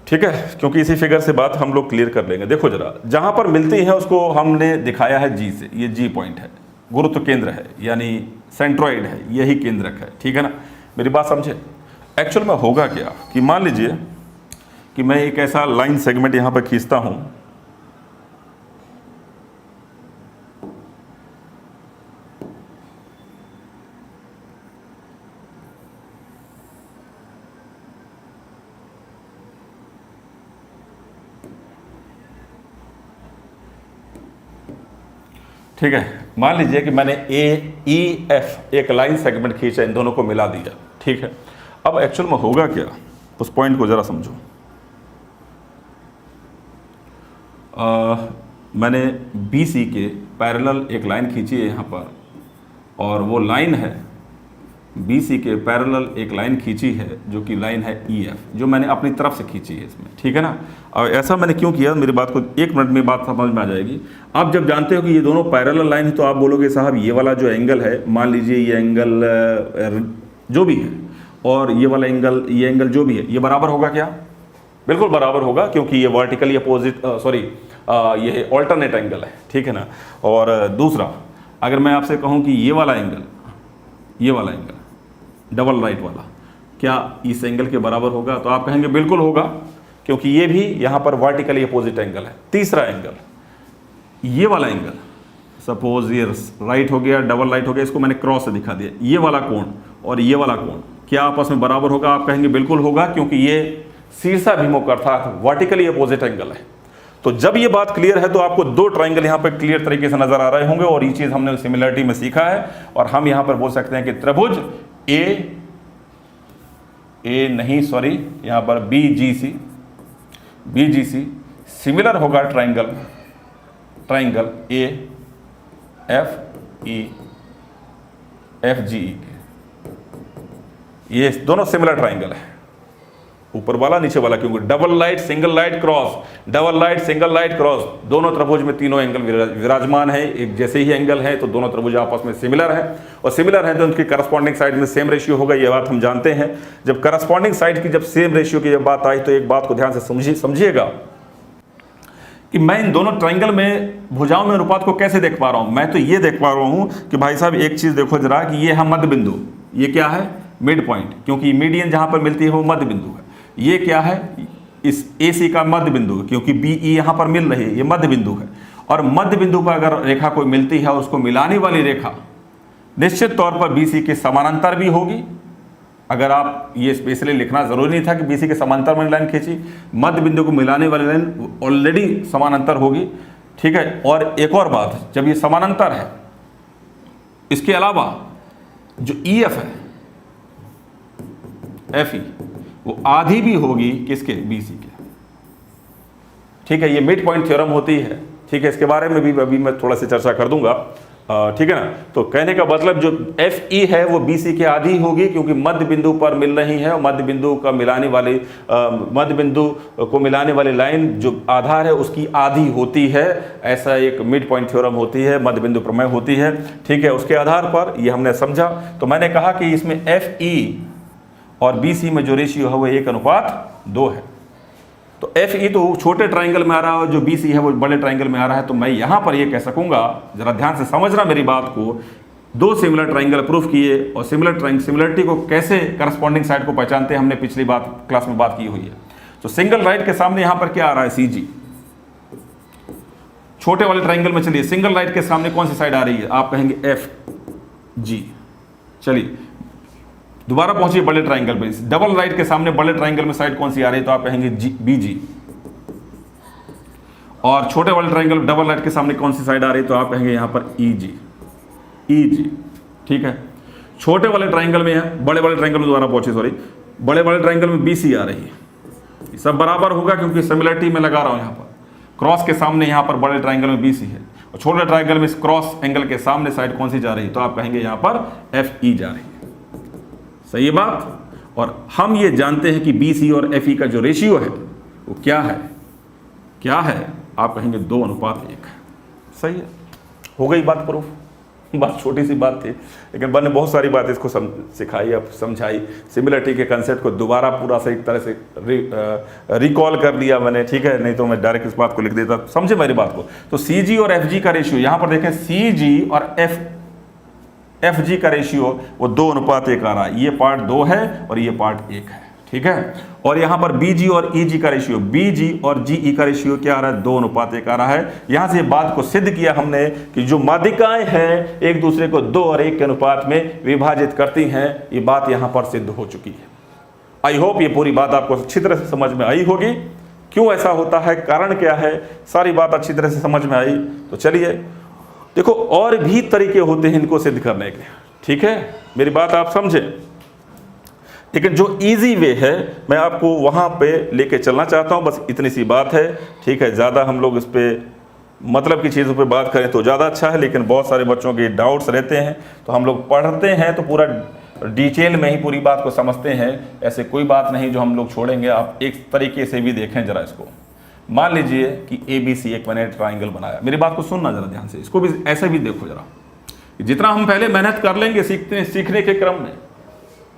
ठीक है, क्योंकि इसी फिगर से बात हम लोग क्लियर कर लेंगे। देखो जरा, जहाँ पर मिलती है उसको हमने दिखाया है जी से, ये जी पॉइंट है, गुरुत्व केंद्र है, यानी सेंट्रॉइड है, यही केंद्रक है। ठीक है ना, मेरी बात समझे। एक्चुअल में होगा क्या कि मान लीजिए कि मैं एक ऐसा लाइन सेगमेंट यहाँ पर खींचता हूँ, ठीक है। मान लीजिए कि मैंने ए ई एफ एक लाइन सेगमेंट खींचा, इन दोनों को मिला दिया। ठीक है, अब एक्चुअल में होगा क्या, उस पॉइंट को ज़रा समझो। मैंने बी सी के पैरेलल एक लाइन खींची है यहाँ पर, और वो लाइन है बी सी के पैरेलल एक लाइन खींची है जो कि लाइन है ई एफ, जो मैंने अपनी तरफ से खींची है इसमें। ठीक है ना, और ऐसा मैंने क्यों किया, मेरी बात को एक मिनट में बात समझ में आ जाएगी। आप जब जानते हो कि ये दोनों पैरेलल लाइन है तो आप बोलोगे साहब ये वाला जो एंगल है, मान लीजिए ये एंगल जो भी है, और ये वाला एंगल, ये एंगल जो भी है, ये बराबर होगा क्या? बिल्कुल बराबर होगा, क्योंकि ये वर्टिकली अपोजिट ये ऑल्टरनेट एंगल है। ठीक है ना। और दूसरा, अगर मैं आपसे कहूँ कि ये वाला एंगल, ये वाला एंगल डबल राइट वाला, क्या इस एंगल के बराबर होगा? तो आप कहेंगे बिल्कुल होगा, क्योंकि ये भी यहाँ पर वर्टिकली अपोजिट एंगल है। तीसरा एंगल, ये वाला एंगल, सपोज ये राइट हो गया, डबल राइट हो गया, इसको मैंने क्रॉस से दिखा दिया। ये वाला कोण और ये वाला कोण क्या आपस में बराबर होगा? आप कहेंगे बिल्कुल होगा, क्योंकि ये शीर्षाभिमुख अर्थात वर्टिकली अपोजिट एंगल है। तो जब ये बात क्लियर है तो आपको दो ट्राइंगल यहाँ पर क्लियर तरीके से नजर आ रहे होंगे, और ये चीज हमने सिमिलरिटी में सीखा है। और हम यहाँ पर बोल सकते हैं कि त्रिभुज यहाँ पर BGC सिमिलर होगा ट्राइंगल AFGE के। ये दोनों सिमिलर ट्राइंगल है, ऊपर वाला नीचे वाला, क्योंकि double light single light cross, double light single light cross, दोनों त्रिभुज में तीनों एंगल विराजमान है। एक जैसे ही एंगल है तो दोनों त्रिभुज आपस में सिमिलर है, और सिमिलर है तो उनकी करस्पॉन्डिंग साइड में सेम रेशियो होगा। ये बात हम जानते हैं। जब करस्पॉन्डिंग साइड की जब सेम रेशियो की जब बात आई तो एक बात को ध्यान से समझिएगा कि मैं इन दोनों ट्राइंगल में भुजाओं में अनुपात को कैसे देख पा रहा हूं। मैं तो ये देख पा रहा हूं कि भाई साहब एक चीज देखो जरा, कि ये है मध्य बिंदु, ये क्या है? मिड पॉइंट, क्योंकि मीडियन जहां पर मिलती है वो मध्य बिंदु है। ये क्या है? इस AC का मध्य बिंदु, क्योंकि BE यहां पर मिल रही है, ये मध्य बिंदु है। और मध्य बिंदु पर अगर रेखा कोई मिलती है, उसको मिलाने वाली रेखा निश्चित तौर पर BC के समानांतर भी होगी। अगर आप ये स्पेशली लिखना जरूरी नहीं था कि BC के समांतर में लाइन खींची, मध्य बिंदु को मिलाने वाली लाइन ऑलरेडी समानांतर होगी। ठीक है। और एक और बात, जब ये समानांतर है, इसके अलावा जो EF है, FE, वो आधी भी होगी किसके? BC के। ठीक है, ये मिड पॉइंट थ्योरम होती है। ठीक है, इसके बारे में भी अभी मैं थोड़ा सा चर्चा कर दूंगा। ठीक है ना। तो कहने का मतलब जो FE है वो BC के आधी होगी, क्योंकि मध्य बिंदु पर मिल रही है, और मध्य बिंदु को मिलाने वाली लाइन जो आधार है उसकी आधी होती है। ऐसा एक मिड पॉइंट थ्योरम होती है, मध्य बिंदु प्रमेय होती है। ठीक है, उसके आधार पर ये हमने समझा। तो मैंने कहा कि इसमें FE और BC में जो रेशियो है वो 1:2 है। तो FE तो छोटे ट्राइंगल में आ रहा है, और जो BC है वो बड़े ट्राइंगल में आ रहा है। तो मैं यहां पर ये कह सकूंगा, जरा ध्यान से समझना मेरी बात को, दो सिमिलर ट्राइंगल प्रूफ किए, और सिमिलरिटी को कैसे करस्पॉन्डिंग साइड को पहचानते हैं हमने पिछली क्लास में बात की हुई है। तो सिंगल राइट के सामने यहां पर क्या आ रहा है? CG। छोटे वाले ट्राइंगल में चलिए, सिंगल राइट के सामने कौन सी साइड आ रही है? आप कहेंगे FG। चलिए दोबारा पहुंचिए बड़े ट्राइंगल पे, डबल राइट के सामने बड़े ट्राइंगल में साइड कौन सी आ रही है? तो आप कहेंगे BG। और छोटे वाले ट्राइंगल डबल लाइट के सामने कौन सी साइड आ रही है, तो आप कहेंगे यहाँ पर ईजी, ईजी, ठीक है। छोटे वाले ट्राइंगल में है, बड़े वाले ट्राइंगल में दोबारा पहुंचे, सॉरी, बड़े वाले ट्राइंगल में BC आ रही है। सब बराबर होगा क्योंकि सिमिलरिटी में लगा रहा हूं यहाँ पर। क्रॉस के सामने यहाँ पर बड़े ट्राइंगल में BC है और छोटे ट्राइंगल में इस क्रॉस एंगल के सामने साइड कौन सी जा रही है, तो आप कहेंगे यहाँ पर FE जा रही है। सही है बात। और हम ये जानते हैं कि BC और FE का जो रेशियो है वो क्या है, क्या है, आप कहेंगे 2:1 है। सही है, हो गई बात प्रूफ। बस छोटी सी बात थी, लेकिन मैंने बहुत सारी बात इसको सिखाई, अब समझाई, सिमिलरिटी के कंसेप्ट को दोबारा पूरा से एक तरह से रिकॉल कर लिया मैंने, ठीक है, नहीं तो मैं डायरेक्ट इस बात को लिख देता। समझे मेरी बात को। तो CG और FG का रेशियो यहाँ पर देखें, CG और FG का रेशियो वो 2:1 आ रहा है। ये पार्ट 2 है और ये पार्ट 1 है, ठीक है। और यहाँ पर BG और EG का रेशियो, BG और GE का रेशियो क्या आ रहा है, 2:1 आ रहा है। यहाँ से बात को सिद्ध किया हमने कि जो माध्यिकाएं हैं एक दूसरे को 2 और 1 के अनुपात में विभाजित करती हैं। ये बात यहाँ पर सिद्ध हो चुकी है। आई होप ये पूरी बात आपको अच्छी तरह से समझ में आई होगी। क्यों ऐसा होता है, कारण क्या है, सारी बात अच्छी तरह से समझ में आई। तो चलिए देखो, और भी तरीके होते हैं इनको सिद्ध करने के, ठीक है, मेरी बात आप समझे। लेकिन जो इजी वे है मैं आपको वहाँ पे लेके चलना चाहता हूँ, बस इतनी सी बात है, ठीक है। ज़्यादा हम लोग इस पर मतलब की चीज़ों पे बात करें तो ज़्यादा अच्छा है, लेकिन बहुत सारे बच्चों के डाउट्स रहते हैं, तो हम लोग पढ़ते हैं तो पूरा डिटेल में ही पूरी बात को समझते हैं। ऐसे कोई बात नहीं जो हम लोग छोड़ेंगे। आप एक तरीके से भी देखें ज़रा इसको। मान लीजिए कि ABC एक मैंने ट्राइंगल बनाया, मेरी बात को सुनना ज़रा ध्यान से, इसको भी ऐसे भी देखो ज़रा। जितना हम पहले मेहनत कर लेंगे सीखने के क्रम में,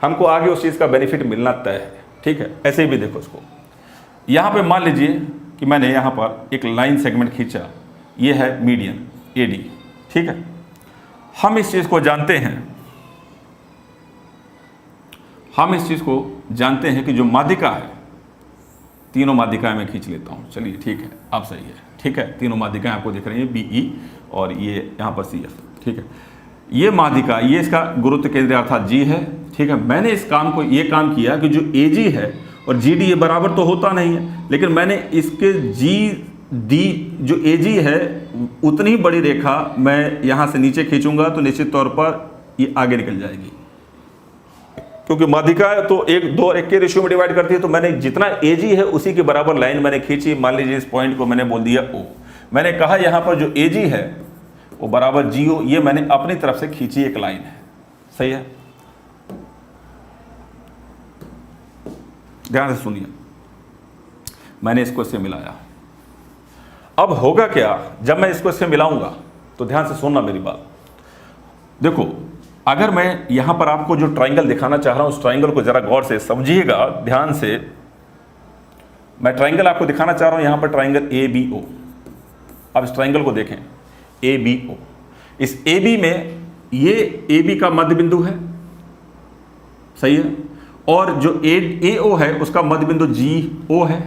हमको आगे उस चीज़ का बेनिफिट मिलना तय है, ठीक है। ऐसे भी देखो इसको। यहाँ पे मान लीजिए कि मैंने यहाँ पर एक लाइन सेगमेंट खींचा, ये है मीडियन AD, ठीक है। हम इस चीज़ को जानते हैं, हम इस चीज़ को जानते हैं कि जो माध्यिका है, तीनों माध्यिकाएं मैं खींच लेता हूँ, चलिए ठीक है, आप सही है, ठीक है। तीनों माध्यिकाएं आपको दिख रही हैं, BE और ये यहाँ पर CF, ठीक है। ये माध्यिका, ये इसका गुरुत्व केंद्र अर्थात G है, ठीक है। मैंने इस काम को ये काम किया कि जो AG है और GD ये बराबर तो होता नहीं है, लेकिन मैंने इसके GD जो AG है उतनी बड़ी रेखा मैं यहाँ से नीचे खींचूंगा तो निश्चित तौर पर ये आगे निकल जाएगी, क्योंकि माध्यिका तो 1, 2 और 1 के रेशियो में डिवाइड करती है। तो मैंने जितना AG है उसी के बराबर लाइन मैंने खींची। मान लीजिए इस पॉइंट को मैंने बोल दिया O। मैंने कहा यहाँ पर जो AG है वो बराबर GO, ये मैंने अपनी तरफ से खींची एक लाइन है। सही है, ध्यान से सुनिए। मैंने इसको इससे मिलाया। अब होगा क्या, जब मैं इसको इससे मिलाऊंगा, तो ध्यान से सुनना मेरी बात। देखो, अगर मैं यहां पर आपको जो ट्राइंगल दिखाना चाह रहा हूं उस ट्राइंगल को जरा गौर से समझिएगा, ध्यान से। मैं ट्राइंगल आपको दिखाना चाह रहा हूं, यहां पर ट्राइंगल ABO। अब इस ट्राइंगल को देखें, ABO। इस AB में ये AB का मध्य बिंदु है, सही है, और जो AO है उसका मध्य बिंदु GO है।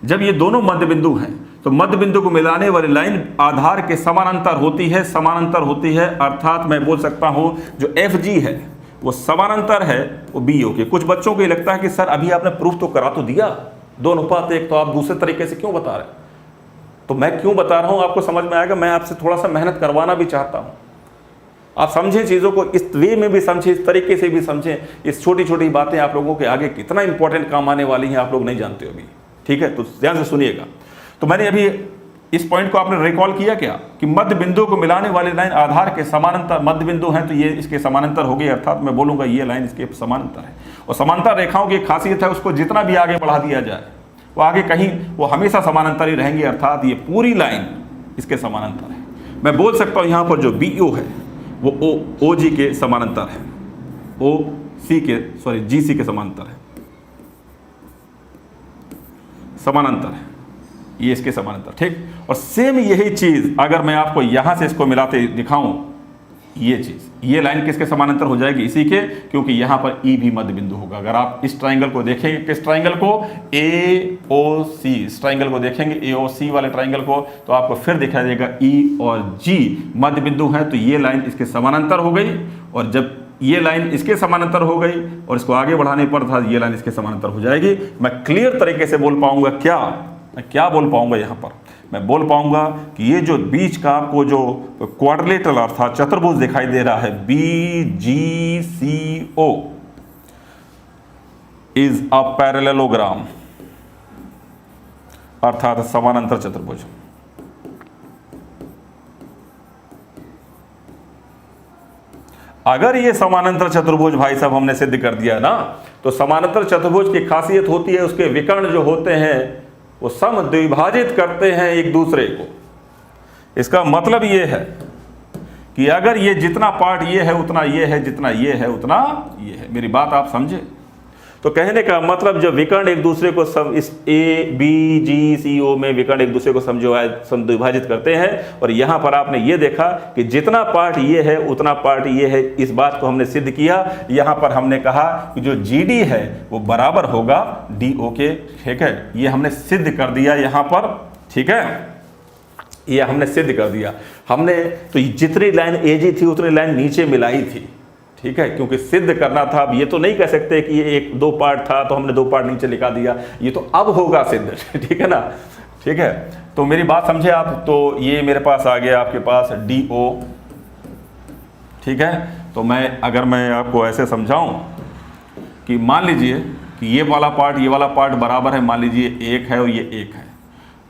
जब ये दोनों मध्य बिंदु हैं तो मध्य बिंदु को मिलाने वाली लाइन आधार के समानांतर होती है, समानांतर होती है, अर्थात मैं बोल सकता हूं जो FG है वो समानांतर है वो BO के। कुछ बच्चों को ये लगता है कि सर अभी आपने प्रूफ तो करा तो दिया 2:1, तो आप दूसरे तरीके से क्यों बता रहे हैं? तो मैं क्यों बता रहा हूं आपको समझ में आएगा। मैं आपसे थोड़ा सा मेहनत करवाना भी चाहता हूं, आप समझें चीज़ों को, इस वे में भी समझें, इस तरीके से भी समझें। इस छोटी छोटी बातें आप लोगों के आगे कितना इंपॉर्टेंट काम आने वाली हैं आप लोग नहीं जानते अभी, ठीक है। तो ध्यान से सुनिएगा। तो मैंने अभी इस पॉइंट को आपने रिकॉल किया क्या कि मध्य बिंदु को मिलाने वाली लाइन आधार के समानांतर, मध्य बिंदु है तो ये इसके समानांतर हो गई, अर्थात मैं बोलूँगा ये लाइन इसके समानांतर है। और समांतर रेखाओं की खासियत है उसको जितना भी आगे बढ़ा दिया जाए वो आगे कहीं वो हमेशा समानांतर ही रहेंगी, अर्थात ये पूरी लाइन इसके समानांतर है। मैं बोल सकता हूँ यहाँ पर जो BO है वो OG के समानांतर है, GC के समानांतर है, समानांतर है, ये इसके समानांतर, ठीक। और सेम यही चीज अगर मैं आपको यहां से इसको मिलाते दिखाऊं, ये चीज, ये लाइन किसके समानांतर हो जाएगी, इसी के, क्योंकि यहां पर E भी मध्य बिंदु होगा। अगर आप इस ट्राइंगल को देखेंगे, किस ट्राइंगल को, AOC, इस ट्राइंगल को देखेंगे, AOC वाले ट्राइंगल को, तो आपको फिर दिखाई देगा E और G मध्य बिंदु है, तो ये लाइन इसके समानांतर हो गई। और जब ये लाइन इसके समानांतर हो गई और इसको आगे बढ़ाने पर था ये लाइन इसके समानांतर हो जाएगी। मैं क्लियर तरीके से बोल पाऊंगा क्या, मैं क्या बोल पाऊंगा यहाँ पर, मैं बोल पाऊंगा कि ये जो बीच का आपको जो क्वाड्रिलेटरल अर्थात चतुर्भुज दिखाई दे रहा है BGCO इज अ पैरेललोग्राम अर्थात समानांतर चतुर्भुज। अगर ये समानांतर चतुर्भुज भाई साहब हमने सिद्ध कर दिया ना, तो समानांतर चतुर्भुज की खासियत होती है उसके विकर्ण जो होते हैं वो समद्विभाजित करते हैं एक दूसरे को। इसका मतलब ये है कि अगर ये जितना पार्ट ये है उतना ये है, जितना ये है उतना ये है। मेरी बात आप समझे? तो कहने का मतलब जब विकर्ण एक दूसरे को इस ABGCO में विकर्ण एक दूसरे को समद्विभाजित करते हैं, और यहां पर आपने ये देखा कि जितना पार्ट ये है उतना पार्ट ये है, इस बात को हमने सिद्ध किया। यहां पर हमने कहा कि जो GD है वो बराबर होगा DO के, ठीक है, ये हमने सिद्ध कर दिया यहां पर, ठीक है, ये हमने सिद्ध कर दिया। हमने तो जितनी लाइन AG थी उतनी लाइन नीचे मिलाई थी, ठीक है, क्योंकि सिद्ध करना था। अब ये तो नहीं कह सकते कि ये एक दो पार्ट था तो हमने दो पार्ट नीचे लिखा दिया, ये तो अब होगा सिद्ध, ठीक है ना, ठीक है। तो मेरी बात समझे आप? तो ये मेरे पास आ गया आपके पास DO, ठीक है। तो अगर मैं आपको ऐसे समझाऊं कि मान लीजिए कि ये वाला पार्ट बराबर है, मान लीजिए एक है और ये एक है,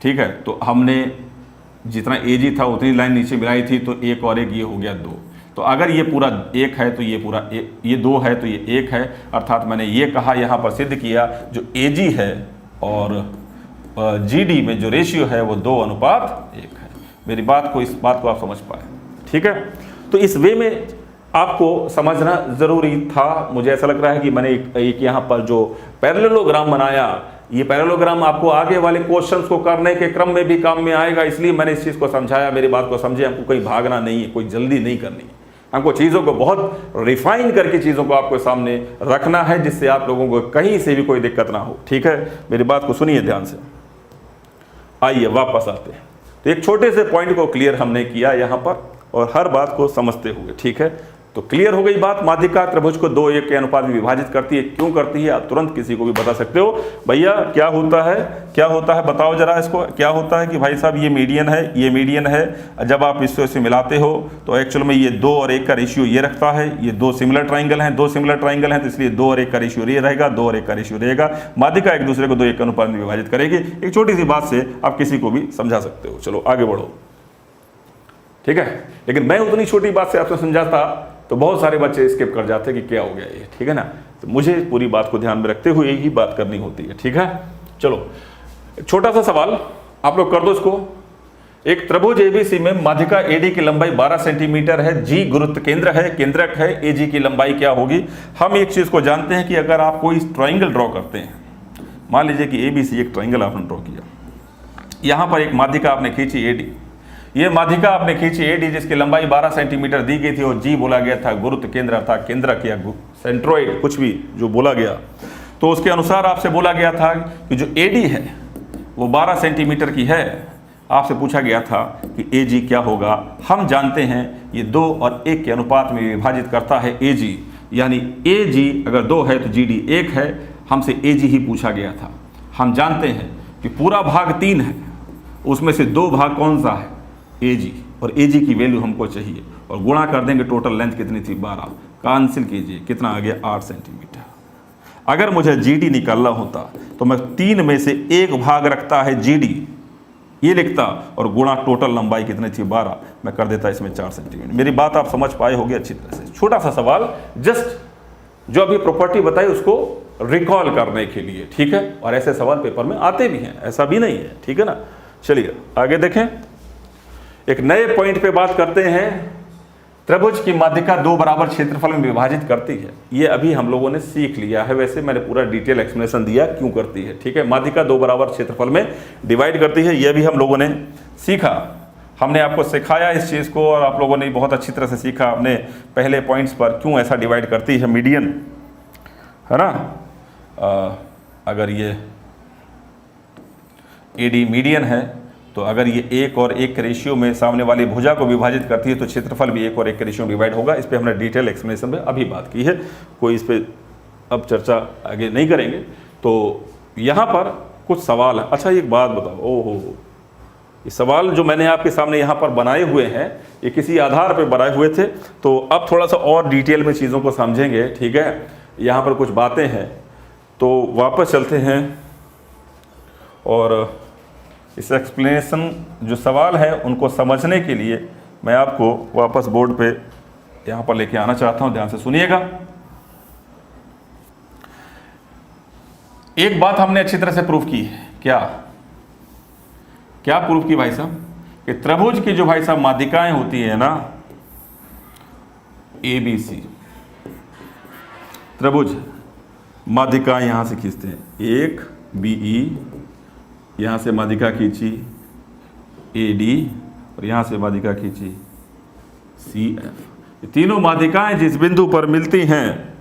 ठीक है। तो हमने जितना AG था उतनी लाइन नीचे मिलाई थी, तो एक और एक ये हो गया दो। तो अगर ये पूरा एक है तो ये पूरा एक, ये दो है तो ये एक है, अर्थात मैंने ये कहा यहाँ पर सिद्ध किया जो AG है और GD में जो रेशियो है वो 2:1 है। मेरी बात को, इस बात को आप समझ पाए, ठीक है। तो इस वे में आपको समझना ज़रूरी था। मुझे ऐसा लग रहा है कि मैंने एक यहाँ पर जो पैरेललोग्राम बनाया, ये पैरेललोग्राम आपको आगे वाले क्वेश्चंस को करने के क्रम में भी काम में आएगा, इसलिए मैंने इस चीज़ को समझाया। मेरी बात को समझे, हमको कहीं भागना नहीं है, कोई जल्दी नहीं करनी है, हमको चीज़ों को बहुत रिफाइन करके चीज़ों को आपको सामने रखना है, जिससे आप लोगों को कहीं से भी कोई दिक्कत ना हो, ठीक है। मेरी बात को सुनिए ध्यान से। आइए वापस आते हैं। तो एक छोटे से पॉइंट को क्लियर हमने किया यहाँ पर, और हर बात को समझते हुए, ठीक है। तो क्लियर हो गई बात। माध्यिका त्रिभुज को 2:1 के अनुपात में विभाजित करती है। क्यों करती है आप तुरंत किसी को भी बता सकते हो। भैया क्या होता है, क्या होता है बताओ जरा इसको। क्या होता है कि भाई साहब ये मीडियन है, ये मीडियन है, जब आप इससे मिलाते हो तो एक्चुअल में ये 2 और 1 का रेशियो ये रखता है। ये दो सिमिलर ट्राइंगल हैं, दो सिमिलर ट्राइंगल हैं, तो इसलिए 2 और 1 का रेशियो ये रहेगा, 2 और 1 का रेशियो रहेगा। माध्यिका एक दूसरे को 2:1 के अनुपात में विभाजित करेगी। एक छोटी सी बात से आप किसी को भी समझा सकते हो। चलो आगे बढ़ो, ठीक है। लेकिन मैं उतनी छोटी बात से आपसे समझाता तो बहुत सारे बच्चे स्किप कर जाते कि क्या हो गया ये, ठीक है ना। तो मुझे पूरी बात को ध्यान में रखते हुए ही बात करनी होती है, ठीक है। चलो छोटा सा सवाल आप लोग कर दो इसको। एक त्रिभुज ABC में माध्यिका AD की लंबाई 12 सेंटीमीटर है, G गुरुत्व केंद्र है, केंद्रक है, AG की लंबाई क्या होगी। हम एक चीज को जानते हैं कि अगर आप कोई ट्राइंगल ड्रॉ करते हैं, मान लीजिए कि ABC एक ट्राइंगल आपने ड्रॉ किया, यहां पर एक माध्यिका आपने खींची AD, ये माध्यिका आपने खींची AD जिसकी लंबाई 12 सेंटीमीटर दी गई थी, और G बोला गया था गुरुत्व केंद्र अर्थात केंद्रक या सेंट्रोइड, कुछ भी जो बोला गया। तो उसके अनुसार आपसे बोला गया था कि जो AD है वो 12 सेंटीमीटर की है। आपसे पूछा गया था कि AG क्या होगा। हम जानते हैं ये 2 और 1 के अनुपात में विभाजित करता है AG, यानी AG अगर 2 है तो GD 1 है। हमसे AG ही पूछा गया था। हम जानते हैं कि पूरा भाग 3 है, उसमें से 2 भाग कौन सा है, AG, और AG की वैल्यू हमको चाहिए, और गुणा कर देंगे। टोटल लेंथ कितनी थी 12, कैंसिल कीजिए, कितना आ गया 8 सेंटीमीटर। अगर मुझे GD निकालना होता तो मैं 3 में से 1 भाग रखता है GD, ये लिखता, और गुणा टोटल लंबाई कितनी थी 12, मैं कर देता इसमें 4 सेंटीमीटर। मेरी बात आप समझ पाए होगी अच्छी तरह से। छोटा सा सवाल, जस्ट जो अभी प्रॉपर्टी बताई उसको रिकॉल करने के लिए, ठीक है। और ऐसे सवाल पेपर में आते भी हैं, ऐसा भी नहीं है, ठीक है ना। चलिए आगे देखें, एक नए पॉइंट पे बात करते हैं। त्रिभुज की माध्यिका 2 बराबर क्षेत्रफल में विभाजित करती है। ये अभी हम लोगों ने सीख लिया है, वैसे मैंने पूरा डिटेल एक्सप्लेनेशन दिया क्यों करती है, ठीक है। माध्यिका 2 बराबर क्षेत्रफल में डिवाइड करती है, यह भी हम लोगों ने सीखा। हमने आपको सिखाया इस चीज़ को, और आप लोगों ने बहुत अच्छी तरह से सीखा अपने पहले पॉइंट्स पर क्यों ऐसा डिवाइड करती है। मीडियन है ना, अगर ये AD मीडियन है तो अगर ये 1 और 1 के रेशियो में सामने वाली भुजा को विभाजित करती है तो क्षेत्रफल भी 1 और 1 के रेशियो में डिवाइड होगा। इस पे हमने डिटेल एक्सप्लेनेशन में अभी बात की है, कोई इस पे अब चर्चा आगे नहीं करेंगे। तो यहाँ पर कुछ सवाल है। अच्छा एक बात बताओ, ओहो ये सवाल जो मैंने आपके सामने यहाँ पर बनाए हुए हैं ये किसी आधार पर बनाए हुए थे। तो अब थोड़ा सा और डिटेल में चीज़ों को समझेंगे, ठीक है। यहाँ पर कुछ बातें हैं तो वापस चलते हैं और इस एक्सप्लेनेशन जो सवाल है उनको समझने के लिए मैं आपको वापस बोर्ड पे यहाँ पर लेके आना चाहता हूँ। ध्यान से सुनिएगा। एक बात हमने अच्छी तरह से प्रूफ की है। क्या प्रूफ की भाई साहब? कि त्रिभुज की जो भाई साहब माध्यिकाएं होती है ना, ABC त्रिभुज माध्यिकाएं यहां से खींचते हैं, एक BE, यहां से माध्यिका खींची AD और यहां से माध्यिका खींची CF। ये तीनों माध्यिकाएं जिस बिंदु पर मिलती हैं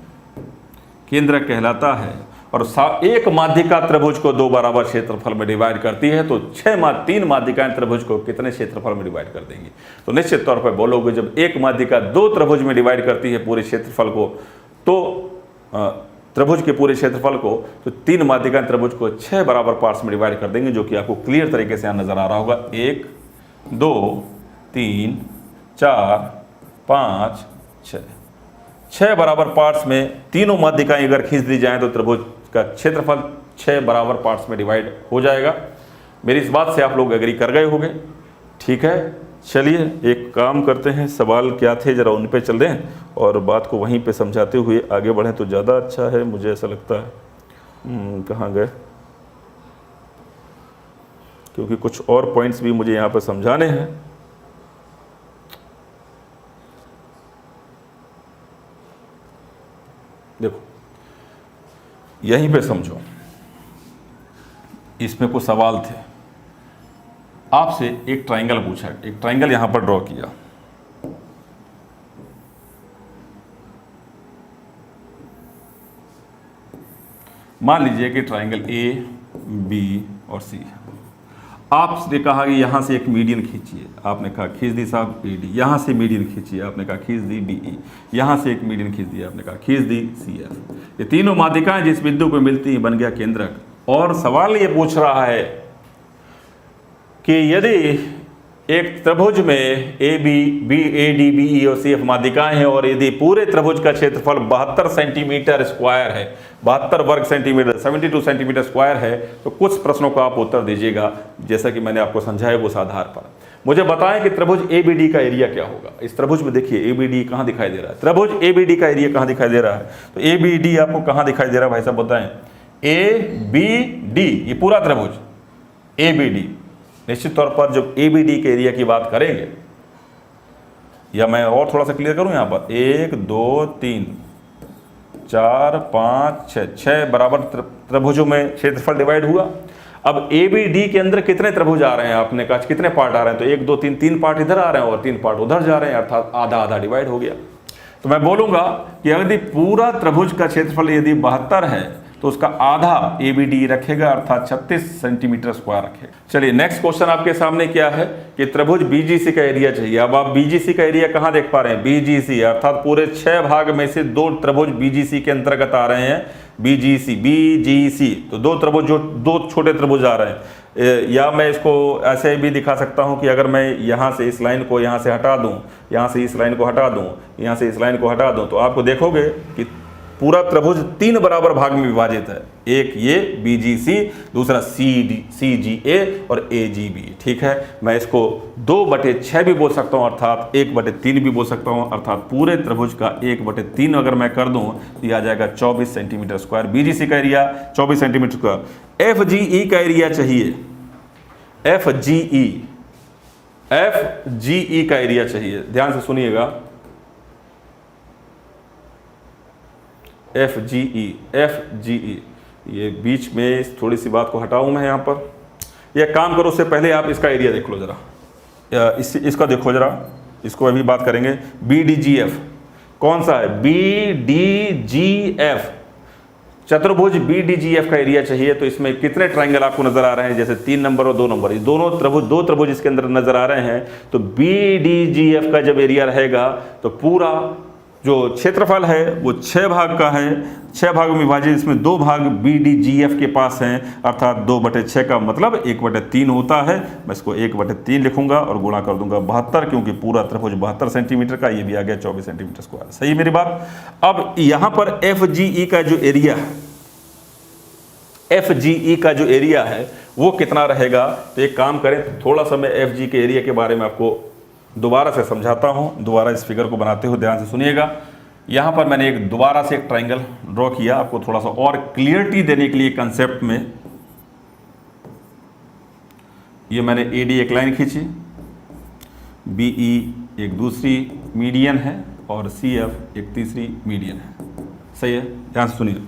केंद्रक कहलाता है। और एक माध्यिका त्रिभुज को दो बराबर क्षेत्रफल में डिवाइड करती है। तो तीन माध्यिकाएं त्रिभुज को कितने क्षेत्रफल में डिवाइड कर देंगी? तो निश्चित तौर पर बोलोगे जब एक माध्यिका दो त्रिभुज में डिवाइड करती है पूरे क्षेत्रफल को, तो त्रिभुज के पूरे क्षेत्रफल को, तो तीन माध्यिकाएं त्रिभुज को 6 बराबर पार्ट्स में डिवाइड कर देंगे, जो कि आपको क्लियर तरीके से यहाँ नजर आ रहा होगा। 1 2 3 4 5 6 बराबर पार्ट्स में तीनों माध्यिकाएं अगर खींच दी जाएं तो त्रिभुज का क्षेत्रफल 6 बराबर पार्ट्स में डिवाइड हो जाएगा। मेरी इस बात से आप लोग एग्री कर गए होंगे, ठीक है। चलिए एक काम करते हैं, सवाल क्या थे जरा उन पे चल रहे हैं और बात को वहीं पे समझाते हुए आगे बढ़ें तो ज़्यादा अच्छा है, मुझे ऐसा लगता है। कहाँ गए? क्योंकि कुछ और पॉइंट्स भी मुझे यहाँ पर समझाने हैं। देखो यहीं पे समझो, इसमें कुछ सवाल थे। आपसे एक ट्रायंगल पूछा, एक ट्रायंगल यहां पर ड्रॉ किया। मान लीजिए कि ट्रायंगल A, B और C। आपने कहा कि यहां से एक मीडियन खींचिए, आपने कहा खींच दी साहब AD। यहां से मीडियन खींचिए, आपने कहा खींच दी BE। यहां से एक मीडियन खींच दी, आपने कहा खींच दी CF। ये तीनों माध्यिकाएं जिस बिंदु पर मिलती हैं बन गया केंद्रक। और सवाल ये पूछ रहा है कि यदि एक त्रिभुज में AB, AD, BE और CF माध्यिकाएं हैं और यदि पूरे त्रिभुज का क्षेत्रफल 72 सेंटीमीटर स्क्वायर है, 72 वर्ग सेंटीमीटर, 72 सेंटीमीटर स्क्वायर है, तो कुछ प्रश्नों का आप उत्तर दीजिएगा जैसा कि मैंने आपको समझाया उस आधार पर। मुझे बताएं कि त्रिभुज ABD का एरिया क्या होगा। इस त्रिभुज में देखिए ABD कहाँ दिखाई दे रहा है, त्रिभुज ABD का एरिया कहाँ दिखाई दे रहा है। तो ABD आपको कहाँ दिखाई दे रहा है भाई साहब बताएं? ABD, ये पूरा त्रिभुज ABD। निश्चित तौर पर जब ABD के एरिया की बात करेंगे, या मैं और थोड़ा सा क्लियर करूं यहाँ पर, 1 2 3 4 5 6 बराबर त्रिभुजों में क्षेत्रफल डिवाइड हुआ। अब ABD के अंदर कितने त्रिभुज आ रहे हैं? आपने कहा कितने पार्ट आ रहे हैं? तो 1 2 3 3 पार्ट इधर आ रहे हैं और 3 पार्ट उधर जा रहे हैं, अर्थात आधा आधा डिवाइड हो गया। तो मैं बोलूंगा कि यदि पूरा त्रिभुज का क्षेत्रफल यदि 72 है तो उसका आधा ABD रखेगा, अर्थात 36 सेंटीमीटर स्क्वायर रखेगा। चलिए नेक्स्ट क्वेश्चन आपके सामने क्या है कि त्रिभुज BGC का एरिया चाहिए। अब आप BGC का एरिया कहाँ देख पा रहे हैं? BGC अर्थात पूरे 6 भाग में से 2 त्रिभुज BGC के अंतर्गत आ रहे हैं। BGC तो 2 त्रिभुज, जो 2 छोटे त्रिभुज आ रहे हैं। या मैं इसको ऐसे भी दिखा सकता हूं कि अगर मैं यहाँ से इस लाइन को यहाँ से हटा दूं, यहाँ से इस लाइन को हटा दूं, यहाँ से इस लाइन को हटा दूं, तो आपको देखोगे कि पूरा त्रिभुज 3 बराबर भाग में विभाजित है। एक ये BGC, दूसरा CGA और AGB, ठीक है। मैं इसको 2/6 भी बोल सकता हूँ, अर्थात 1/3 भी बोल सकता हूँ, अर्थात पूरे त्रिभुज का 1/3 अगर मैं कर दूं तो यह आ जाएगा 24 सेंटीमीटर स्क्वायर। BGC का एरिया 24 सेंटीमीटर स्क्वायर। FGE का एरिया चाहिए, FGE का एरिया चाहिए। ध्यान से सुनिएगा, FGE, ये बीच में थोड़ी सी बात को हटाऊं मैं यहाँ पर। यह काम करो, उससे पहले आप इसका एरिया देख लो जरा, इसका देखो जरा, इसको अभी बात करेंगे। BDGF कौन सा है? BDGF चतुर्भुज BDGF का एरिया चाहिए। तो इसमें कितने ट्रायंगल आपको नजर आ रहे हैं? जैसे 3 नंबर और 2 नंबर, ये दोनों त्रिभुज, 2 त्रिभुज इसके अंदर नजर आ रहे हैं। तो BDGF का जब एरिया रहेगा तो पूरा जो क्षेत्रफल है वो 6 भाग का है, 6 भागों में विभाजित, इसमें 2 भाग BDGF के पास हैं, अर्थात 2/6 का मतलब 1/3 होता है। मैं इसको 1/3 लिखूंगा और गुणा कर दूंगा 72, क्योंकि पूरा त्रिभुज 72 सेंटीमीटर का, ये भी आ गया 24 सेंटीमीटर स्क्वायर। सही है मेरी बात। अब यहाँ पर FGE का जो एरिया है, FGE का जो एरिया है वो कितना रहेगा, तो एक काम करें, थोड़ा सा मैं FG के एरिया के बारे में आपको दोबारा से समझाता हूं। दोबारा इस फिगर को बनाते हुए ध्यान से सुनिएगा। यहां पर मैंने दोबारा से एक ट्राइंगल ड्रॉ किया, आपको थोड़ा सा और क्लियरिटी देने के लिए कंसेप्ट में। ये मैंने AD एक लाइन खींची, BE एक दूसरी मीडियन है और CF एक तीसरी मीडियन है। सही है, ध्यान से सुनिए।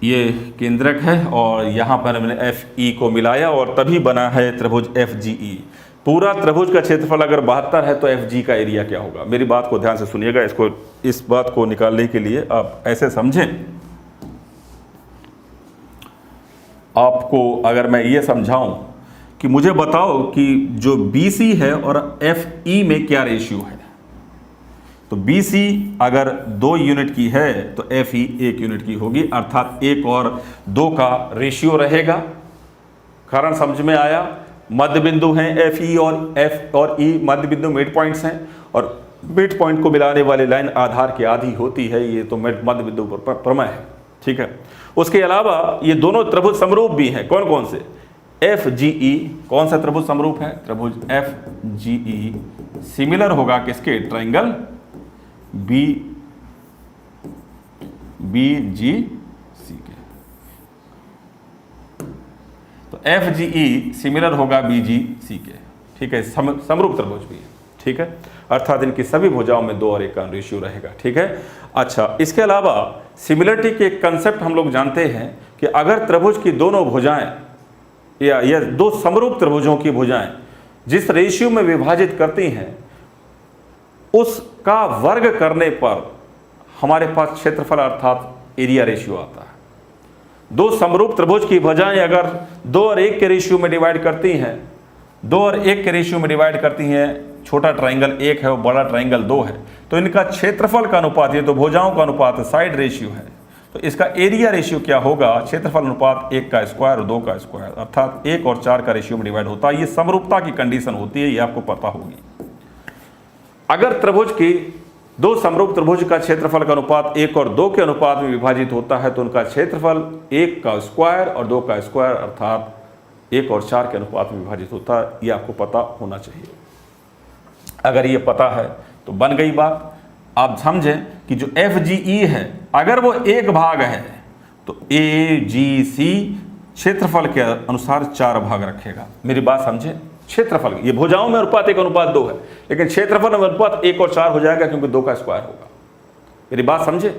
ये केंद्रक है और यहाँ पर मैंने FE को मिलाया और तभी बना है त्रिभुज FGE। पूरा त्रिभुज का क्षेत्रफल अगर 72 है तो FG का एरिया क्या होगा। मेरी बात को ध्यान से सुनिएगा, इसको, इस बात को निकालने के लिए आप ऐसे समझें। आपको अगर मैं ये समझाऊं कि मुझे बताओ कि जो BC है और FE में क्या रेशियो है, तो BC अगर 2 यूनिट की है तो FE 1 यूनिट की होगी, अर्थात 1 और 2 का रेशियो रहेगा। कारण समझ में आया। मध्य बिंदु हैं FE और F और E, मध्य बिंदु मिड पॉइंट्स हैं और मिड पॉइंट को मिलाने वाली लाइन आधार की आधी होती है। ये तो मध्य बिंदु पर प्रमेय है, ठीक है। उसके अलावा ये दोनों त्रिभुज समरूप भी हैं। कौन कौन से? FGE कौन सा त्रिभुज समरूप है? त्रिभुज FGE सिमिलर होगा किसके? ट्राइंगल BGC के। तो FGE सिमिलर होगा BGC के, ठीक है। समरूप त्रिभुज भी है, ठीक है। अर्थात इनकी सभी भुजाओं में 2 और 1 का रेशियो रहेगा, ठीक है। अच्छा, इसके अलावा सिमिलरिटी के कंसेप्ट हम लोग जानते हैं कि अगर त्रिभुज की दोनों भुजाएं या 2 समरूप त्रिभुजों की भुजाएं जिस रेशियो में विभाजित करती हैं उसका वर्ग करने पर हमारे पास क्षेत्रफल अर्थात एरिया रेशियो आता है। 2 समरूप त्रिभुज की भुजाएं अगर 2 और 1 के रेशियो में डिवाइड करती हैं, 2 और 1 के रेशियो में डिवाइड करती हैं, छोटा ट्राइंगल 1 है और बड़ा ट्राइंगल 2 है, तो इनका क्षेत्रफल का अनुपात, ये तो भुजाओं का अनुपात है, साइड रेशियो है, तो इसका एरिया रेशियो क्या होगा? क्षेत्रफल अनुपात 1 का स्क्वायर और 2 का स्क्वायर, अर्थात 1 और 4 का रेशियो में डिवाइड होता है। ये समरूपता की कंडीशन होती है, ये आपको पता होगी। अगर त्रिभुज की 2 समरूप त्रिभुज का क्षेत्रफल का अनुपात 1 और 2 के अनुपात में विभाजित होता है तो उनका क्षेत्रफल 1 का स्क्वायर और 2 का स्क्वायर अर्थात 1 और 4 के अनुपात में विभाजित होता है। ये आपको पता होना चाहिए। अगर ये पता है तो बन गई बात। आप समझें कि जो FGE है अगर वो 1 भाग है तो AGC क्षेत्रफल के अनुसार 4 भाग रखेगा। मेरी बात समझे? क्षेत्रफल, ये भुजाओं में अनुपात 1 अनुपात 2 है, लेकिन क्षेत्रफल में अनुपात 1 और 4 हो जाएगा क्योंकि 2 का स्क्वायर होगा। मेरी बात समझे?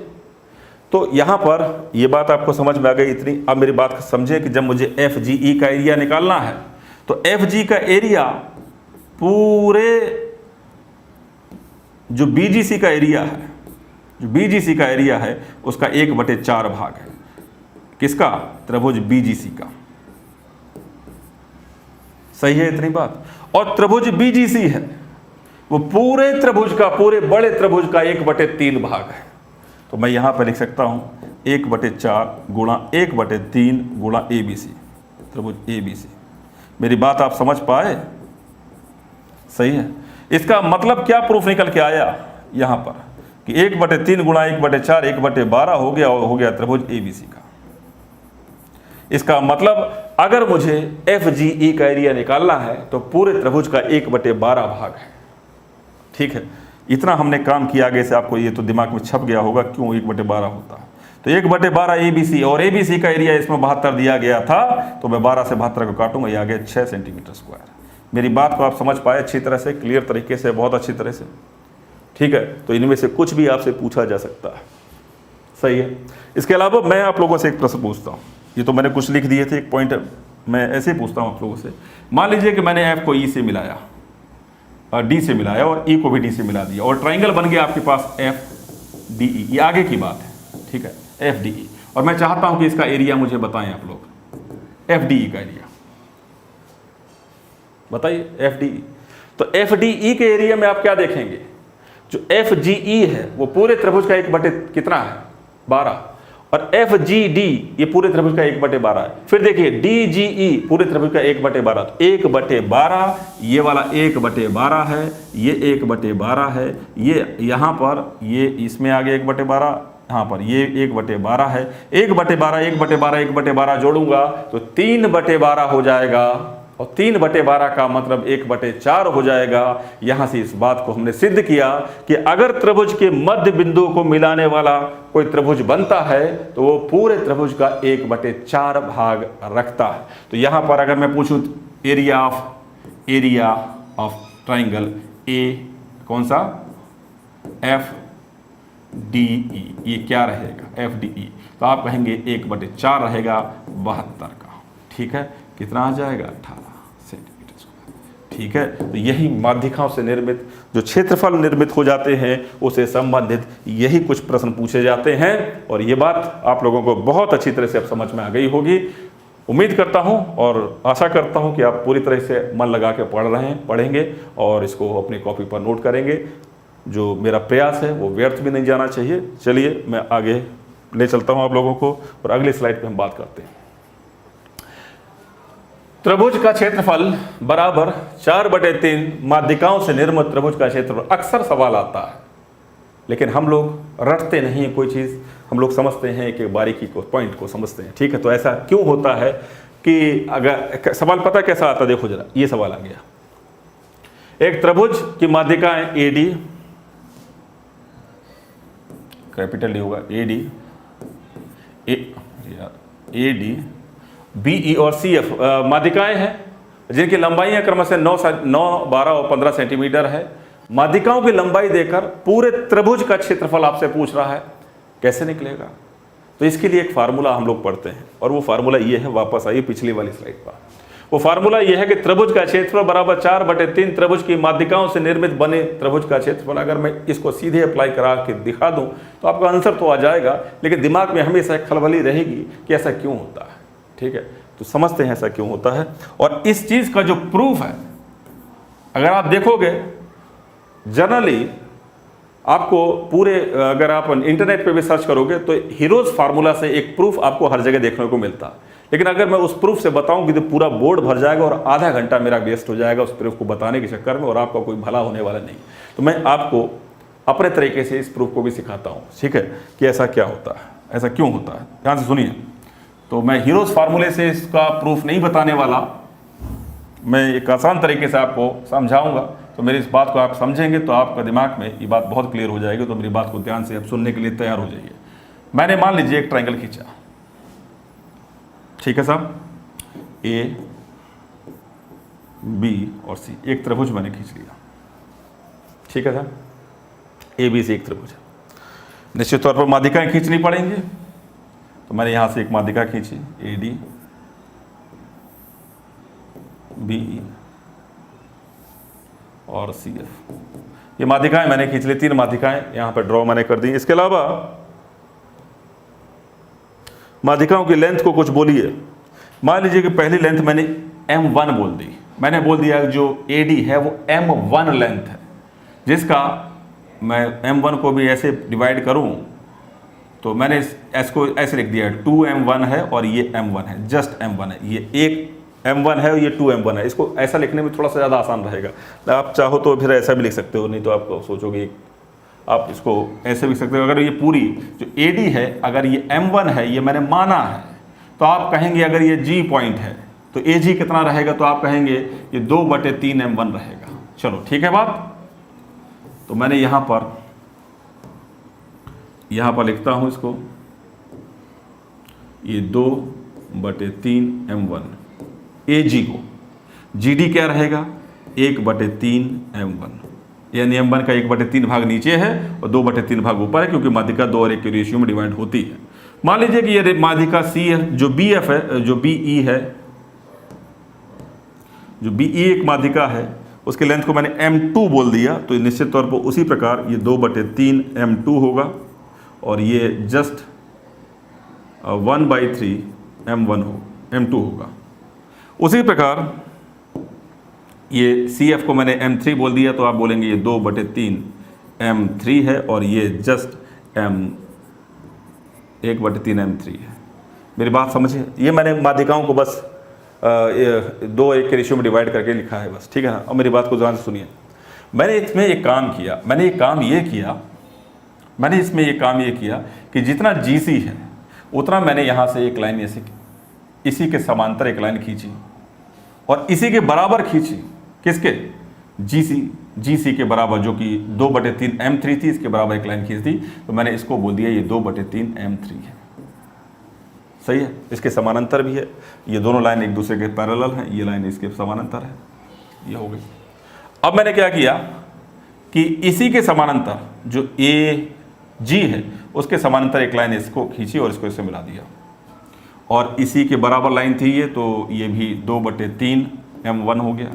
तो यहां पर ये बात आपको समझ में आ गई इतनी। अब मेरी बात समझे कि जब मुझे FGE का एरिया निकालना है तो FG का एरिया पूरे जो BGC का एरिया है, जो BGC का एरिया है उसका 1/4 भाग है। किसका? त्रिभुज BGC का। सही है इतनी बात। और त्रिभुज BGC है वो पूरे त्रिभुज का, पूरे बड़े त्रिभुज का 1/3 भाग है। तो मैं यहां पर लिख सकता हूं 1/4 गुणा 1/3 गुणा ABC, त्रिभुज ABC। मेरी बात आप समझ पाए? सही है। इसका मतलब क्या प्रूफ निकल के आया यहां पर कि 1/3 गुणा 1/4 1/12 हो गया त्रिभुज ABC का। इसका मतलब अगर मुझे FGE का एरिया निकालना है तो पूरे त्रिभुज का 1/12 भाग है, ठीक है। इतना हमने काम किया, आगे से आपको ये तो दिमाग में छप गया होगा क्यों 1/12 होता है। तो 1/12 ABC, और ABC का एरिया इसमें 72 दिया गया था, तो मैं 12 से 72 को काटूंगा, ये आ गया 6 सेंटीमीटर स्क्वायर। मेरी बात को आप समझ पाए अच्छी तरह से, क्लियर तरीके से, बहुत अच्छी तरह से, ठीक है। तो इनमें से कुछ भी आपसे पूछा जा सकता है, सही है। इसके अलावा मैं आप लोगों से एक प्रश्न पूछता हूँ। ये तो मैंने कुछ लिख दिए थे, एक पॉइंट मैं ऐसे ही पूछता हूँ आप लोगों से। मान लीजिए कि मैंने F को E से मिलाया और D से मिलाया और E को भी D से मिला दिया और ट्राइंगल बन गया आपके पास FDE। ये आगे की बात है, ठीक है, FDE। और मैं चाहता हूं कि इसका एरिया मुझे बताएं आप लोग, FDE का एरिया बताइए, FDE। तो FDE के एरिया में आप क्या देखेंगे, जो FGE है वो पूरे त्रिभुज का 1/, कितना है 12, और FGD ये पूरे त्रिभुज का 1/12 है। फिर देखिए DGE पूरे त्रिभुज का 1/12, तो 1/12 ये वाला 1/12 है, ये 1/12 है, ये यहाँ पर ये इसमें आ गया 1/12, यहाँ पर ये 1/12 है, 1/12 1/12 1/12 जोड़ूंगा तो 3/12 हो जाएगा, और 3/12 का मतलब 1/4 हो जाएगा। यहां से इस बात को हमने सिद्ध किया कि अगर त्रिभुज के मध्य बिंदु को मिलाने वाला कोई त्रिभुज बनता है तो वो पूरे त्रिभुज का 1/4 भाग रखता है। तो यहां पर अगर मैं पूछूं एरिया ऑफ ट्राइंगल ए, कौन सा, FDE, ये क्या रहेगा FDE, तो आप कहेंगे 1/4 रहेगा 72 का। ठीक है, कितना आ जाएगा 18 सेंटीमीटर स्क्वायर। ठीक है, तो यही माध्यिकाओं से निर्मित जो क्षेत्रफल निर्मित हो जाते हैं उससे संबंधित यही कुछ प्रश्न पूछे जाते हैं, और ये बात आप लोगों को बहुत अच्छी तरह से अब समझ में आ गई होगी। उम्मीद करता हूं और आशा करता हूं कि आप पूरी तरह से मन लगा के पढ़ेंगे और इसको अपनी कॉपी पर नोट करेंगे। जो मेरा प्रयास है वो व्यर्थ भी नहीं जाना चाहिए। चलिए मैं आगे ले चलता हूं आप लोगों को, और अगली स्लाइड पे हम बात करते हैं। त्रिभुज का क्षेत्रफल बराबर 4/3 माध्यिकाओं से निर्मित त्रिभुज का क्षेत्रफल। अक्सर सवाल आता है, लेकिन हम लोग रटते नहीं कोई चीज़, हम लोग समझते हैं कि बारीकी को, पॉइंट को समझते हैं। ठीक है, तो ऐसा क्यों होता है कि अगर सवाल पता कैसा आता, देखो जरा, ये सवाल आ गया, एक त्रिभुज की माध्यिकाएं AD, कैपिटल डी होगा AD BE और CF माध्यिकाएं हैं जिनकी लंबाइयां क्रमशः 9, 12 और 15 सेंटीमीटर है। माध्यिकाओं की लंबाई देकर पूरे त्रिभुज का क्षेत्रफल आपसे पूछ रहा है, कैसे निकलेगा? तो इसके लिए एक फार्मूला हम लोग पढ़ते हैं, और वो फार्मूला ये है, वापस आइए पिछली वाली स्लाइड पर। वो फार्मूला ये है कि त्रिभुज का क्षेत्रफल बराबर 4/3 त्रिभुज की माध्यिकाओं से निर्मित बने त्रिभुज का क्षेत्रफल। अगर मैं इसको सीधे अप्लाई करा के दिखा दूं तो आपका आंसर तो आ जाएगा, लेकिन दिमाग में हमेशा एक खलबली रहेगी कि ऐसा क्यों होता है। ठीक है, तो समझते हैं ऐसा क्यों होता है, और इस चीज का जो प्रूफ है, अगर आप देखोगे जनरली आपको पूरे, अगर आप इंटरनेट पे भी सर्च करोगे तो हीरोज फार्मूला से एक प्रूफ आपको हर जगह देखने को मिलता है। लेकिन अगर मैं उस प्रूफ से बताऊंगी तो पूरा बोर्ड भर जाएगा और आधा घंटा मेरा वेस्ट हो जाएगा उस प्रूफ को बताने के चक्कर में, और आपका कोई भला होने वाला नहीं। तो मैं आपको अपने तरीके से इस प्रूफ को भी सिखाता हूँ, ठीक है, कि ऐसा क्या होता है, ऐसा क्यों होता है। ध्यान से सुनिए। तो मैं हीरोज फार्मूले से इसका प्रूफ नहीं बताने वाला, मैं एक आसान तरीके से आपको समझाऊंगा। तो मेरी इस बात को आप समझेंगे तो आपका दिमाग में ये बात बहुत क्लियर हो जाएगी। तो मेरी बात को ध्यान से आप सुनने के लिए तैयार हो जाइए। मैंने मान लीजिए एक ट्रायंगल खींचा, ठीक है साहब, A, B और C, एक त्रिभुज मैंने खींच लिया, ठीक है साहब, ABC एक त्रिभुज है। निश्चित तौर पर माध्यिकाएं खींचनी पड़ेंगी, तो मैंने यहां से एक माध्यिका खींची AD, BE और CF। ये माध्यिकाएं मैंने खींच ली, 3 माध्यिकाएं यहां पर ड्रॉ मैंने कर दी। इसके अलावा माध्यिकाओं की लेंथ को कुछ बोलिए। मान लीजिए कि पहली लेंथ मैंने M1 बोल दी, मैंने बोल दिया जो AD है वो M1 लेंथ है, जिसका मैं M1 को भी ऐसे डिवाइड करूं तो मैंने इसको ऐसे लिख दिया 2M1 है और ये M1 है, जस्ट M1 है, ये एक M1 है और ये 2M1 है। इसको ऐसा लिखने में थोड़ा सा ज़्यादा आसान रहेगा। आप चाहो तो फिर ऐसा भी लिख सकते हो, नहीं तो आप सोचोगे, आप इसको ऐसे भी लिख सकते हो। अगर ये पूरी जो AD है, अगर ये M1 है, ये मैंने माना है, तो आप कहेंगे अगर ये G पॉइंट है तो AG कितना रहेगा, तो आप कहेंगे ये 2/3 M1 रहेगा। चलो ठीक है बात। तो मैंने यहाँ पर लिखता हूँ इसको, ये 2/3 M1, AG को, GD क्या रहेगा 1/3 M1, यानी M1 का 1/3 भाग नीचे है और 2/3 भाग ऊपर है, क्योंकि माध्यिका 2 और 1 के रेशियो में डिवाइड होती है। मान लीजिए कि ये माध्यिका C है, जो BF है, जो BE है, जो BE एक माध्यिका है, उसके लेंथ को मैंने M2 बोल दिया, तो निश्चित तौर पर उसी प्रकार ये 2/3 M2 होगा और ये जस्ट 1/3 M2 होगा। उसी प्रकार ये CF को मैंने M3 बोल दिया तो आप बोलेंगे ये 2/3 M3 है और ये जस्ट 1/3 M3 है। मेरी बात समझिए, ये मैंने माध्यिकाओं को बस 2:1 के रेशियो में डिवाइड करके लिखा है बस, ठीक है ना। और मेरी बात को ध्यान से सुनिए, मैंने इसमें एक काम किया, मैंने इसमें ये काम ये किया कि जितना GC है उतना मैंने यहाँ से एक लाइन इसी के समांतर एक लाइन खींची और इसी के बराबर खींची, किसके? GC के बराबर, जो कि 2/3 M3 थी, इसके बराबर एक लाइन खींच दी, तो मैंने इसको बोल दिया ये 2/3 M3 है। सही है, इसके समानांतर भी है, ये दोनों लाइन एक दूसरे के पैरेलल हैं, ये लाइन इसके समानांतर है, ये हो गई। अब मैंने क्या किया कि इसी के समानांतर जो AG है उसके समानांतर एक लाइन इसको खींची और इसको इससे मिला दिया, और इसी के बराबर लाइन थी ये, तो ये भी 2/3 M1 हो गया।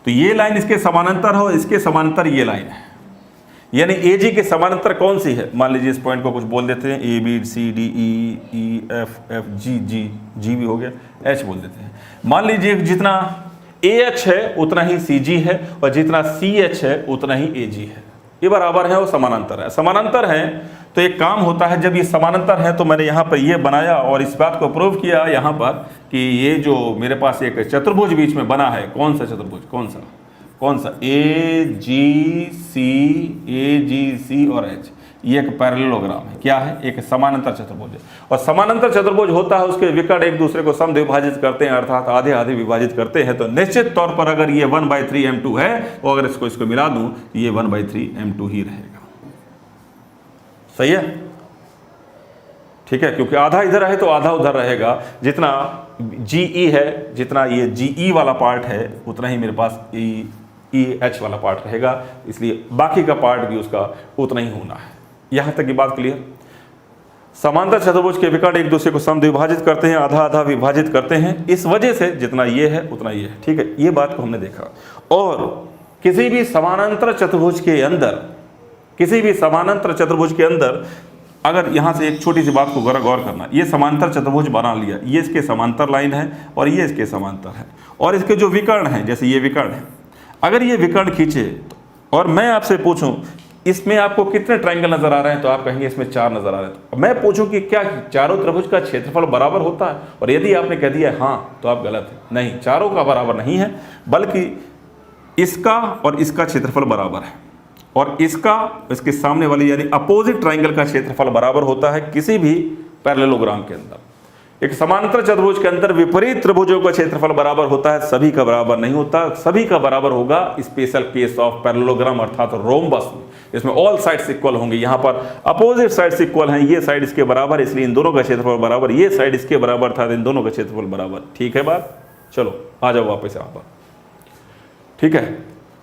तो ये लाइन इसके समानांतर हो, इसके समानांतर ये लाइन है, यानी AG के समानांतर कौन सी है? मान लीजिए इस पॉइंट को कुछ बोल देते हैं, ABCDE G भी हो गया, H बोल देते हैं। मान लीजिए जितना AH है उतना ही CG है और जितना CH है उतना ही AG है, ये बराबर है और समानांतर है। समानांतर है तो एक काम होता है, जब ये समानांतर है तो मैंने यहाँ पर ये बनाया और इस बात को प्रूव किया यहाँ पर कि ये जो मेरे पास एक चतुर्भुज बीच में बना है, कौन सा चतुर्भुज, कौन सा AGC और H, ये एक पैरेललोग्राम है। क्या है? एक समानांतर चतुर्भुज है। और समानांतर चतुर्भुज होता है उसके विकर्ण एक दूसरे को समद्विभाजित करते हैं, अर्थात आधे आधे विभाजित करते हैं। तो निश्चित तौर पर अगर ये 1/3 M2 है तो अगर इसको मिला दूं तो ये 1/3 M2 ही रहेगा। सही है, ठीक है, क्योंकि आधा इधर है तो आधा उधर रहेगा। जितना GE है, जितना ये GE वाला पार्ट है उतना ही मेरे पास EH वाला पार्ट रहेगा, इसलिए बाकी का पार्ट भी उसका उतना ही होना है। यहां तक की बात क्लियर? समांतर चतुर्भुज के विकर्ण एक दूसरे को समद्विभाजित करते हैं, आधा आधा विभाजित करते हैं, इस वजह से जितना ये है उतना ये है। ठीक है, ये बात को हमने देखा। और किसी भी समानांतर चतुर्भुज के अंदर अगर यहां से एक छोटी सी बात को गौर करना, ये समांतर चतुर्भुज बना लिया, ये इसके समांतर लाइन है और ये इसके समांतर है, और इसके जो विकर्ण है, जैसे ये विकर्ण है, अगर ये विकर्ण खींचे और मैं आपसे पूछूं इसमें आपको कितने ट्रायंगल नजर आ रहे हैं, तो आप कहेंगे इसमें 4 नजर आ रहे हैं। मैं पूछूं कि क्या चारों त्रिभुज का क्षेत्रफल बराबर होता है, और यदि आपने कह दिया हाँ तो आप गलत है। नहीं, चारों का बराबर नहीं है, बल्कि इसका और इसका क्षेत्रफल बराबर है, और इसके सामने वाली यानी अपोजिट ट्रायंगल का क्षेत्रफल बराबर होता है किसी भी पैरेललोग्राम के अंदर। एक समांतर चतुर्भुज के अंदर विपरीत त्रिभुजों का क्षेत्रफल बराबर होता है, सभी का बराबर नहीं होता। सभी का बराबर होगा स्पेशल केस ऑफ पैरेललोग्राम अर्थात रोम्बस में, इसमें ऑल साइड्स इक्वल होंगे। यहाँ पर अपोजिट साइड्स इक्वल हैं, ये साइड इसके बराबर, इसलिए इन दोनों का क्षेत्रफल बराबर, ये साइड इसके बराबर अर्थात इन दोनों का क्षेत्रफल बराबर। ठीक है बात? चलो आ जाओ वापस यहाँ पर। ठीक है,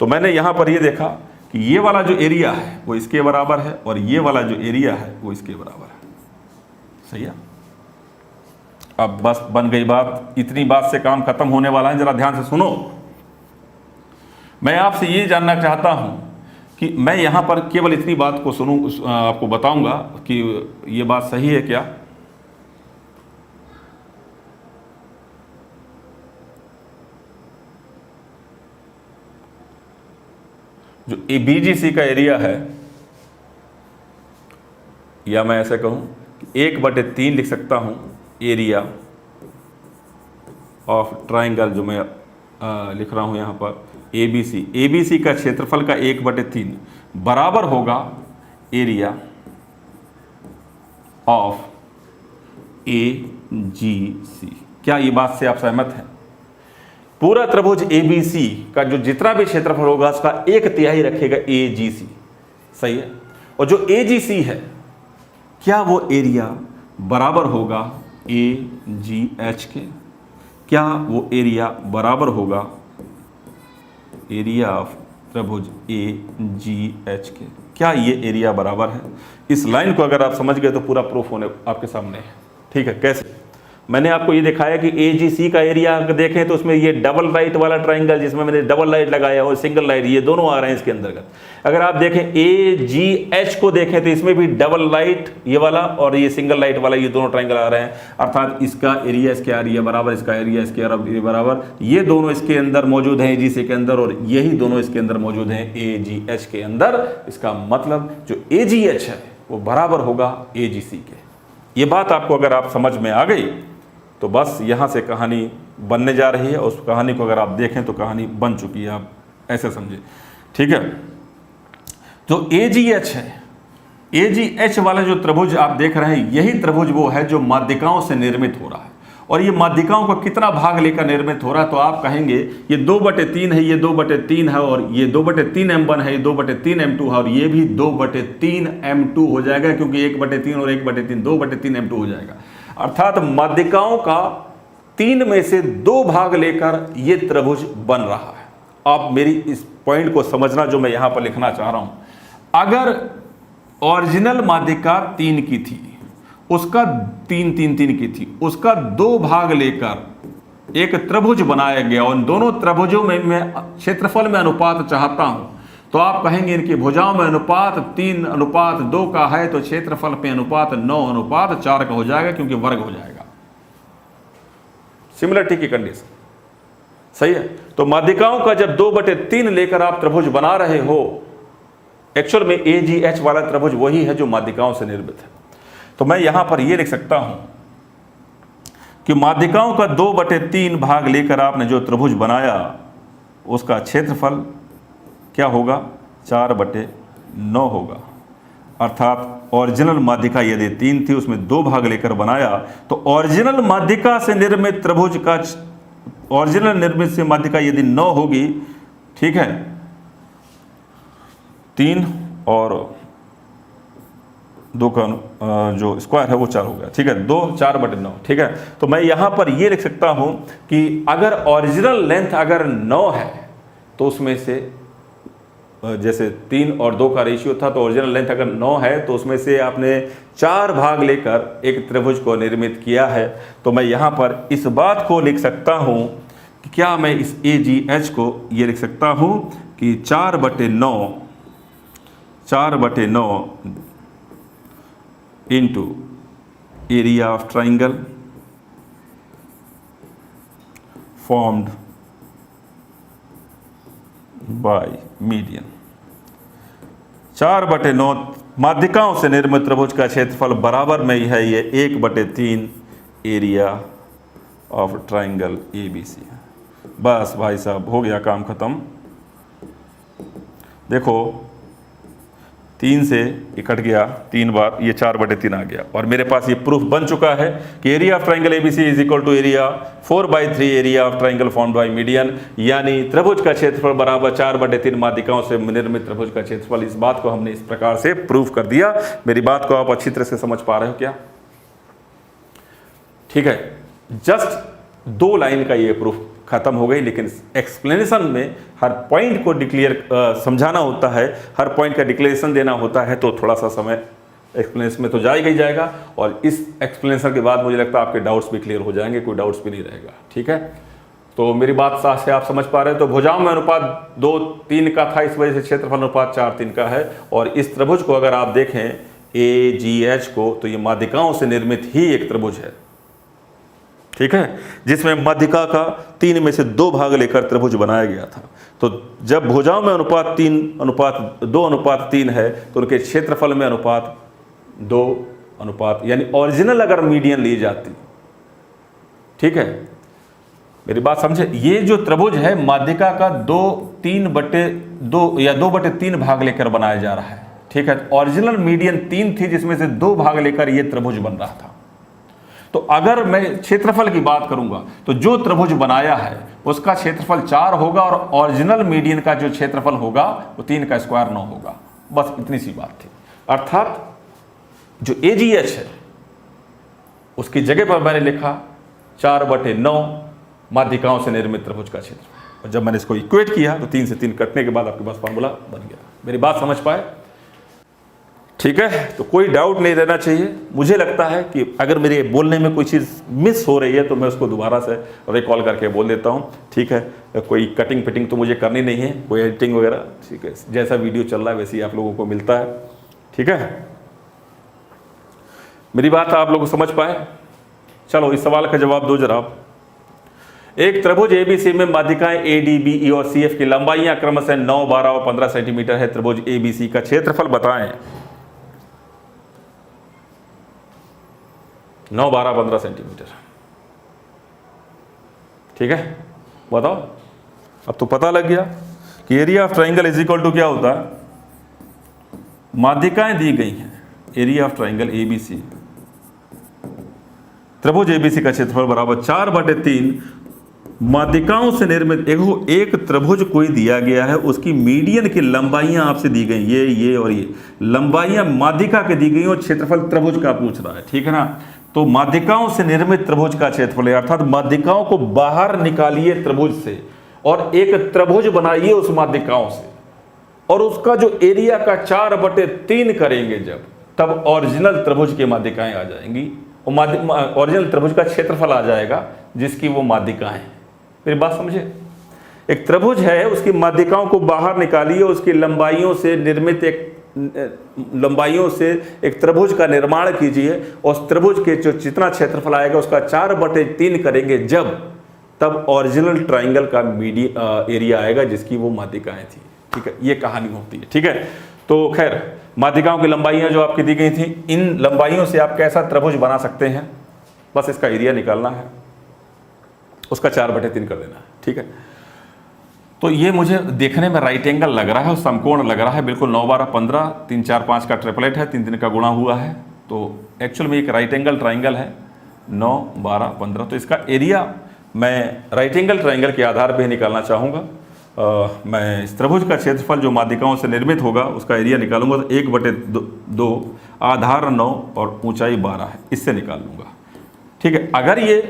तो मैंने यहाँ पर ये देखा कि ये वाला जो एरिया है वो इसके बराबर है और ये वाला जो एरिया है वो इसके बराबर है। सही है, अब बस बन गई बात। इतनी बात से काम खत्म होने वाला है, जरा ध्यान से सुनो। मैं आपसे ये जानना चाहता हूं कि मैं यहां पर केवल इतनी बात को सुनूं, आपको बताऊंगा कि ये बात सही है क्या। जो BGC का एरिया है, या मैं ऐसे कहूं 1/3 लिख सकता हूं एरिया ऑफ ट्राइंगल, जो मैं लिख रहा हूं यहां पर ABC का क्षेत्रफल का 1/3 बराबर होगा एरिया ऑफ AGC। क्या ये बात से आप सहमत हैं? पूरा त्रिभुज ABC का जो जितना भी क्षेत्रफल होगा उसका 1/3 रखेगा AGC। सही है, और जो AGC है क्या वो एरिया बराबर होगा AGH के? क्या वो एरिया बराबर होगा एरिया ऑफ त्रिभुज AGH के? क्या ये एरिया बराबर है? इस लाइन को अगर आप समझ गए तो पूरा प्रूफ होने आपके सामने है। ठीक है, कैसे? मैंने आपको ये दिखाया कि AGC का एरिया अगर देखें तो उसमें ये डबल राइट वाला ट्राइंगल जिसमें मैंने डबल राइट लगाया और सिंगल राइट, ये दोनों आ रहे हैं इसके अंतर्गत। अगर आप देखें AGH को देखें तो इसमें भी डबल राइट ये वाला और ये सिंगल राइट वाला, ये दोनों ट्राइंगल आ रहे हैं, अर्थात इसका एरिया इसके एरिया बराबर, इसका एरिया इसके एरिया बराबर, ये दोनों इसके अंदर मौजूद हैं AGC के अंदर और यही दोनों इसके अंदर मौजूद हैं AGH के अंदर। इसका मतलब जो AGH है वो बराबर होगा AGC के। ये बात आपको अगर आप समझ में आ गई तो बस यहाँ से कहानी बनने जा रही है। उस कहानी को अगर आप देखें तो कहानी बन चुकी है, आप ऐसे समझे, ठीक है। तो AGH है, AGH वाला जो त्रिभुज आप देख रहे हैं, यही त्रिभुज वो है जो माध्यिकाओं से निर्मित हो रहा है। और ये माध्यिकाओं को कितना भाग लेकर निर्मित हो रहा है, तो आप कहेंगे ये 2/3 है, ये 2/3 है और ये 2/3 M1 है, ये 2/3 M2 है और ये भी 2/3 M2 हो जाएगा, क्योंकि 1/3 और 1/3 2/3 M2 हो जाएगा। अर्थात माध्यिकाओं का 3 में से 2 भाग लेकर ये त्रिभुज बन रहा है। आप मेरी इस पॉइंट को समझना जो मैं यहां पर लिखना चाह रहा हूं। अगर ओरिजिनल माध्यिका 3 की थी, उसका 3 की थी, उसका 2 भाग लेकर एक त्रिभुज बनाया गया और उन दोनों त्रिभुजों में मैं क्षेत्रफल में अनुपात चाहता हूं, तो आप कहेंगे इनकी भुजाओं में अनुपात 3:2 का है, तो क्षेत्रफल पे अनुपात 9:4 का हो जाएगा, क्योंकि वर्ग हो जाएगा। सिमिलरिटी की कंडीशन सही है। तो माध्यिकाओं का जब 2/3 लेकर आप त्रिभुज बना रहे हो, एक्चुअल में AGH वाला त्रिभुज वही है जो माध्यिकाओं से निर्मित है। तो मैं यहां पर यह लिख सकता हूं कि माध्यिकाओं का 2/3 भाग लेकर आपने जो त्रिभुज बनाया उसका क्षेत्रफल क्या होगा, 4/9 होगा। अर्थात ओरिजिनल माध्यिका यदि 3 थी, उसमें 2 भाग लेकर बनाया, तो ओरिजिनल माध्यिका से निर्मित त्रिभुज का, ओरिजिनल निर्मित से माध्यिका यदि 9 होगी, ठीक है, 3 और 2 का जो स्क्वायर है वो 4 हो गया, ठीक है, 2 4/9, ठीक है। तो मैं यहां पर ये लिख सकता हूं कि अगर ओरिजिनल लेंथ अगर 9 है तो उसमें से, जैसे 3 और 2 का रेशियो था, तो ओरिजिनल लेंथ अगर 9 है तो उसमें से आपने 4 भाग लेकर एक त्रिभुज को निर्मित किया है। तो मैं यहाँ पर इस बात को लिख सकता हूँ कि क्या मैं इस AGH को ये लिख सकता हूँ कि 4/9 into area of triangle formed by median. 4/9 माध्यिकाओं से निर्मित त्रिभुज का क्षेत्रफल बराबर में ही है ये 1/3 एरिया ऑफ ट्राइंगल ABC। बस भाई साहब हो गया काम खत्म। देखो 3 से ये कट गया 3 बार, ये 4/3 आ गया और मेरे पास ये प्रूफ बन चुका है कि area of triangle ABC is equal to area 4/3 area of triangle formed by median, यानी त्रिभुज का क्षेत्रफल बराबर 4/3 माध्यिकाओं से निर्मित त्रिभुज का क्षेत्रफल। इस बात को हमने इस प्रकार से प्रूफ कर दिया। मेरी बात को आप अच्छी तरह से समझ पा रहे हो क्या? ठीक है, जस्ट 2 लाइन का ये प्रूफ खत्म हो गई, लेकिन एक्सप्लेनेशन में हर पॉइंट को डिक्लेयर समझाना होता है, हर पॉइंट का डिक्लेरेशन देना होता है, तो थोड़ा सा समय एक्सप्लेनेशन में तो जाएगा ही जाएगा। और इस एक्सप्लेनेशन के बाद मुझे लगता है आपके डाउट्स भी क्लियर हो जाएंगे, कोई डाउट्स भी नहीं रहेगा। ठीक है, तो मेरी बात साफ से आप समझ पा रहे हैं। तो भुजाओं में अनुपात 2:3 का था, इस वजह से क्षेत्रफल अनुपात 4:3 का है। और इस त्रिभुज को अगर आप देखें AGH को, तो ये माध्यिकाओं से निर्मित ही एक त्रिभुज है। ठीक है, जिसमें माध्यिका का 3 में से 2 भाग लेकर त्रिभुज बनाया गया था। तो जब भुजाओं में अनुपात 2:3 है, तो उनके क्षेत्रफल में अनुपात 2 यानी ओरिजिनल अगर मीडियन ली जाती। ठीक है, मेरी बात समझे। ये जो त्रिभुज है माध्यिका का 2/3 या 2/3 भाग लेकर बनाया जा रहा है। ठीक है, ओरिजिनल मीडियन 3 थी, जिसमें से 2 भाग लेकर ये त्रिभुज बन रहा था। तो अगर मैं क्षेत्रफल की बात करूंगा, तो जो त्रिभुज बनाया है उसका क्षेत्रफल 4 होगा और ओरिजिनल मीडियन का जो क्षेत्रफल होगा वो 3 का स्क्वायर 9 होगा। बस इतनी सी बात थी। अर्थात जो AGH है उसकी जगह पर मैंने लिखा 4/9 माध्यिकाओं से निर्मित त्रिभुज का क्षेत्रफल। और जब मैंने इसको इक्वेट किया तो 3 से 3 कटने के बाद आपके पास फॉर्मूला बन गया। मेरी बात समझ पाए? ठीक है, तो कोई डाउट नहीं रहना चाहिए। मुझे लगता है कि अगर मेरे बोलने में कोई चीज़ मिस हो रही है तो मैं उसको दोबारा से रिकॉल करके बोल देता हूँ। ठीक है, कोई कटिंग फिटिंग तो मुझे करनी नहीं है, कोई एडिटिंग वगैरह। ठीक है, जैसा वीडियो चल रहा है वैसे ही आप लोगों को मिलता है। ठीक है, मेरी बात आप लोग समझ पाए? चलो इस सवाल का जवाब दो जरा। एक त्रिभुज एबीसी में माध्यिकाएं ए डी बी ई और सी एफ की लंबाइयां क्रमशः 9, 12 और 15 सेंटीमीटर है। त्रिभुज एबीसी का क्षेत्रफल बताएं। 9, 12, 15 सेंटीमीटर। ठीक है, बताओ। अब तो पता लग गया कि area of triangle is equal to क्या होता है। माध्यिकाएं दी गई हैं, एरिया ऑफ ट्राइंगल एबीसी, त्रिभुज एबीसी का क्षेत्रफल बराबर 4/3 माध्यिकाओं से निर्मित एक त्रिभुज कोई दिया गया है, उसकी मीडियन की लंबाइयां आपसे दी गई, ये और ये लंबाइयां माध्यिका के दी गई और क्षेत्रफल त्रिभुज का पूछ रहा है। ठीक है ना, तो माध्यिकाओं से निर्मित त्रिभुज का क्षेत्रफल है, अर्थात माध्यिकाओं को बाहर निकालिए त्रिभुज से और एक त्रिभुज बनाइए उस माध्यिकाओं से, और उसका जो एरिया का 4/3 करेंगे जब, तब ओरिजिनल त्रिभुज की माध्यिकाएं आ जाएंगी। ओरिजिनल त्रिभुज का क्षेत्रफल आ जाएगा जिसकी वो माध्यिकाएं हैं। मेरी बात समझे? एक त्रिभुज है, उसकी माध्यिकाओं को बाहर निकालिए, उसकी लंबाइयों से निर्मित लंबाइयों से एक त्रिभुज का निर्माण कीजिए, और उस त्रिभुज के जो जितना क्षेत्रफल आएगा उसका 4/3 करेंगे जब, तब ओरिजिनल ट्राइंगल का एरिया आएगा जिसकी वो माध्यिकाएं थी। ठीक है, ये कहानी होती है। ठीक है, तो खैर माध्यिकाओं की लंबाइयां जो आपकी दी गई थी, इन लंबाइयों से आप कैसा त्रिभुज बना सकते हैं, बस इसका एरिया निकालना है, उसका 4/3 कर देना है। ठीक है, तो ये मुझे देखने में राइट एंगल लग रहा है, समकोण लग रहा है, बिल्कुल 9, 12, 15, 3, 4, 5 का ट्रिपलेट है, 3 का गुणा हुआ है, तो एक्चुअल में एक राइट एंगल ट्राइंगल है। 9, 12, 15, तो इसका एरिया मैं राइट एंगल ट्राइंगल के आधार पर ही निकालना चाहूँगा। मैं इस त्रिभुज का क्षेत्रफल जो माध्यिकाओं से निर्मित होगा उसका एरिया निकालूंगा, तो 1/2, आधार 9 और ऊंचाई 12 है, इससे निकाल लूँगा। ठीक है, अगर ये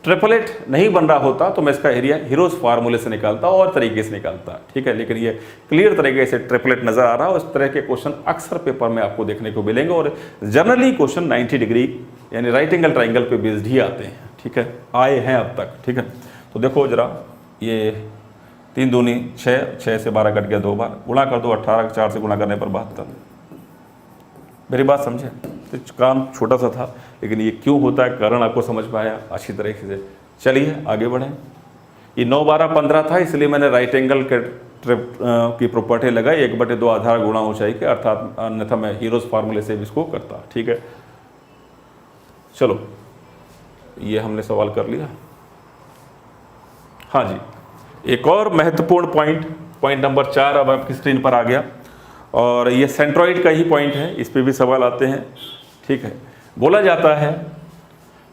ट्रिपलेट नहीं बन रहा होता तो मैं इसका एरिया हीरोज फार्मूले से निकालता और तरीके से निकालता। ठीक है, लेकिन ये क्लियर तरीके से ट्रिपलेट नजर आ रहा है। उस तरह के क्वेश्चन अक्सर पेपर में आपको देखने को मिलेंगे, और जनरली क्वेश्चन 90 डिग्री यानी राइट एंगल ट्राइंगल पे बेस्ड ही आते हैं। ठीक है, आए हैं अब तक। ठीक है, तो देखो जरा, ये 3 दूनी 6, 6 से 12 कट गया 2 बार, गुणा कर दो 18, 4 से गुणा करने पर 72। मेरी बात समझे? तो काम छोटा सा था, लेकिन ये क्यों होता है कारण आपको समझ पाया अच्छी तरीके से। चलिए आगे बढ़ें। ये 9, 12, 15 था, इसलिए मैंने राइट एंगल के की प्रॉपर्टी लगाई, 1/2 आधार गुणा ऊंचाई के, अर्थात अन्यथा मैं हीरोज फार्मूले से भी इसको करता। ठीक है, चलो ये हमने सवाल कर लिया। हाँ जी, एक और महत्वपूर्ण पॉइंट नंबर 4 अब आपकी स्क्रीन पर आ गया, और ये सेंट्रॉइड का ही पॉइंट है, इस पे भी सवाल आते हैं। ठीक है, बोला जाता है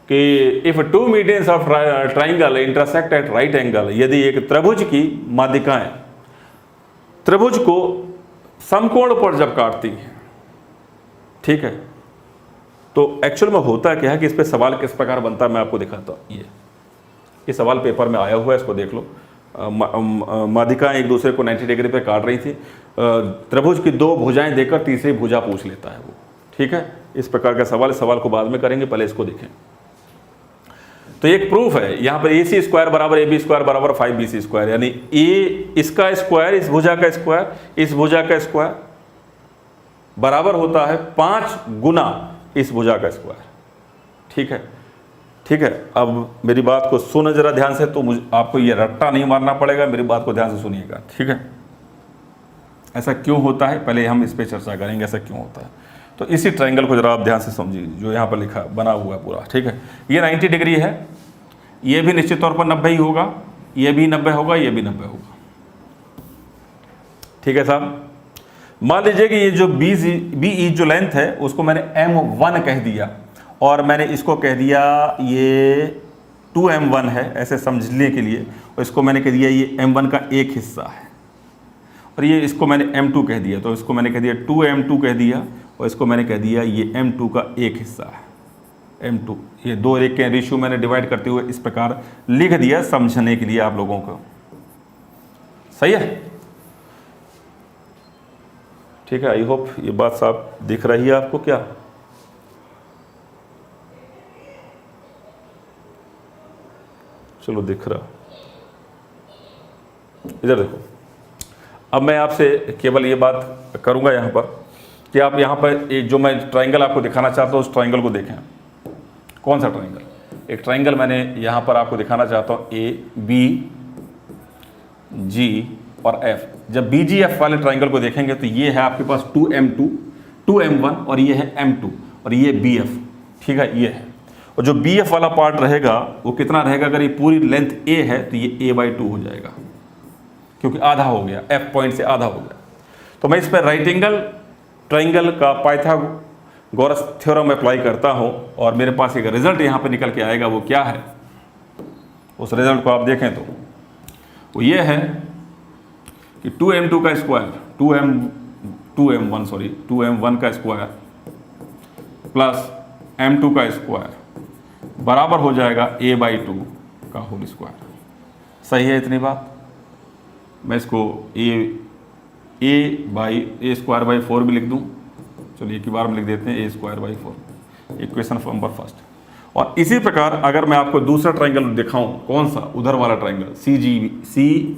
कि if 2 medians of triangle intersect at right angle, यदि एक त्रिभुज की माध्यिकाएं त्रिभुज को समकोण पर जब काटती हैं, ठीक है, तो एक्चुअल में होता क्या है कि इस पे सवाल किस प्रकार बनता है मैं आपको दिखाता हूँ। ये सवाल पेपर में आया हुआ है, इसको देख लो। माध्यिकाएं एक दूसरे को 90 डिग्री पे काट रही थी, त्रिभुज की 2 भुजाएं देकर तीसरी भुजा पूछ लेता है वो। ठीक है, इस प्रकार का सवाल को बाद में करेंगे, पहले इसको देखें। तो एक प्रूफ है यहाँ पर, AC स्क्वायर बराबर AB स्क्वायर बराबर 5BC स्क्वायर, यानी A इसका स्क्वायर, इस भुजा का स्क्वायर, इस भुजा का स्क्वायर बराबर होता है 5 गुना इस भुजा का स्क्वायर। ठीक है, ठीक है, अब मेरी बात को सुनो जरा ध्यान से, तो आपको ये रट्टा नहीं मारना पड़ेगा, मेरी बात को ध्यान से सुनिएगा। ठीक है, ऐसा क्यों होता है पहले हम इस पे चर्चा करेंगे, ऐसा क्यों होता है। तो इसी ट्रायंगल को जरा आप ध्यान से समझिए, जो यहाँ पर लिखा बना हुआ है पूरा। ठीक है, ये 90 डिग्री है, ये भी निश्चित तौर पर 90 ही होगा, ये भी 90 होगा, ये भी 90 होगा। ठीक है साहब, मान लीजिए कि ये जो BE जो लेंथ है उसको मैंने M1 कह दिया, और मैंने इसको कह दिया ये 2M1 है, ऐसे समझने के लिए, और इसको मैंने कह दिया ये M1 का एक हिस्सा है, और ये इसको मैंने M2 कह दिया, तो इसको मैंने कह दिया 2M2 कह दिया, और इसको मैंने कह दिया ये M2 का एक हिस्सा है, M2। ये 2 एक के रेशियो मैंने डिवाइड करते हुए इस प्रकार लिख दिया समझने के लिए आप लोगों को। सही है, ठीक है, आई होप ये बात साफ दिख रही है आपको क्या? चलो दिख रहा, इधर देखो। अब मैं आपसे केवल ये बात करूंगा यहाँ पर कि आप यहाँ पर एक जो मैं ट्राइंगल आपको दिखाना चाहता हूँ उस ट्राइंगल को देखें। कौन सा ट्राइंगल? एक ट्राइंगल मैंने यहाँ पर आपको दिखाना चाहता हूँ, ए बी जी और एफ। जब बी जी एफ वाले ट्राइंगल को देखेंगे तो ये है आपके पास 2m2 2m1 और ये है m2 और ये bf, ठीक है, ये है। और जो bf वाला पार्ट रहेगा वो कितना रहेगा? अगर ये पूरी लेंथ a है तो ये a/2 हो जाएगा, क्योंकि आधा हो गया, f पॉइंट से आधा हो गया। तो मैं इस पर राइट एंगल ट्राइंगल का पाइथागोरस थ्योरम अप्लाई करता हूँ और मेरे पास एक रिजल्ट यहाँ पर निकल के आएगा। वो क्या है? उस रिजल्ट को आप देखें तो वो ये है कि 2m2 का स्क्वायर 2m1 का स्क्वायर प्लस m2 का स्क्वायर बराबर हो जाएगा a/2 का होल स्क्वायर। सही है इतनी बात? मैं इसको a/4 भी लिख दूं। चलिए एक ही बार में लिख देते हैं, a²/4, इक्वेशन नंबर फर्स्ट। और इसी प्रकार अगर मैं आपको दूसरा ट्राइंगल दिखाऊं, कौन सा? उधर वाला ट्राइंगल, सी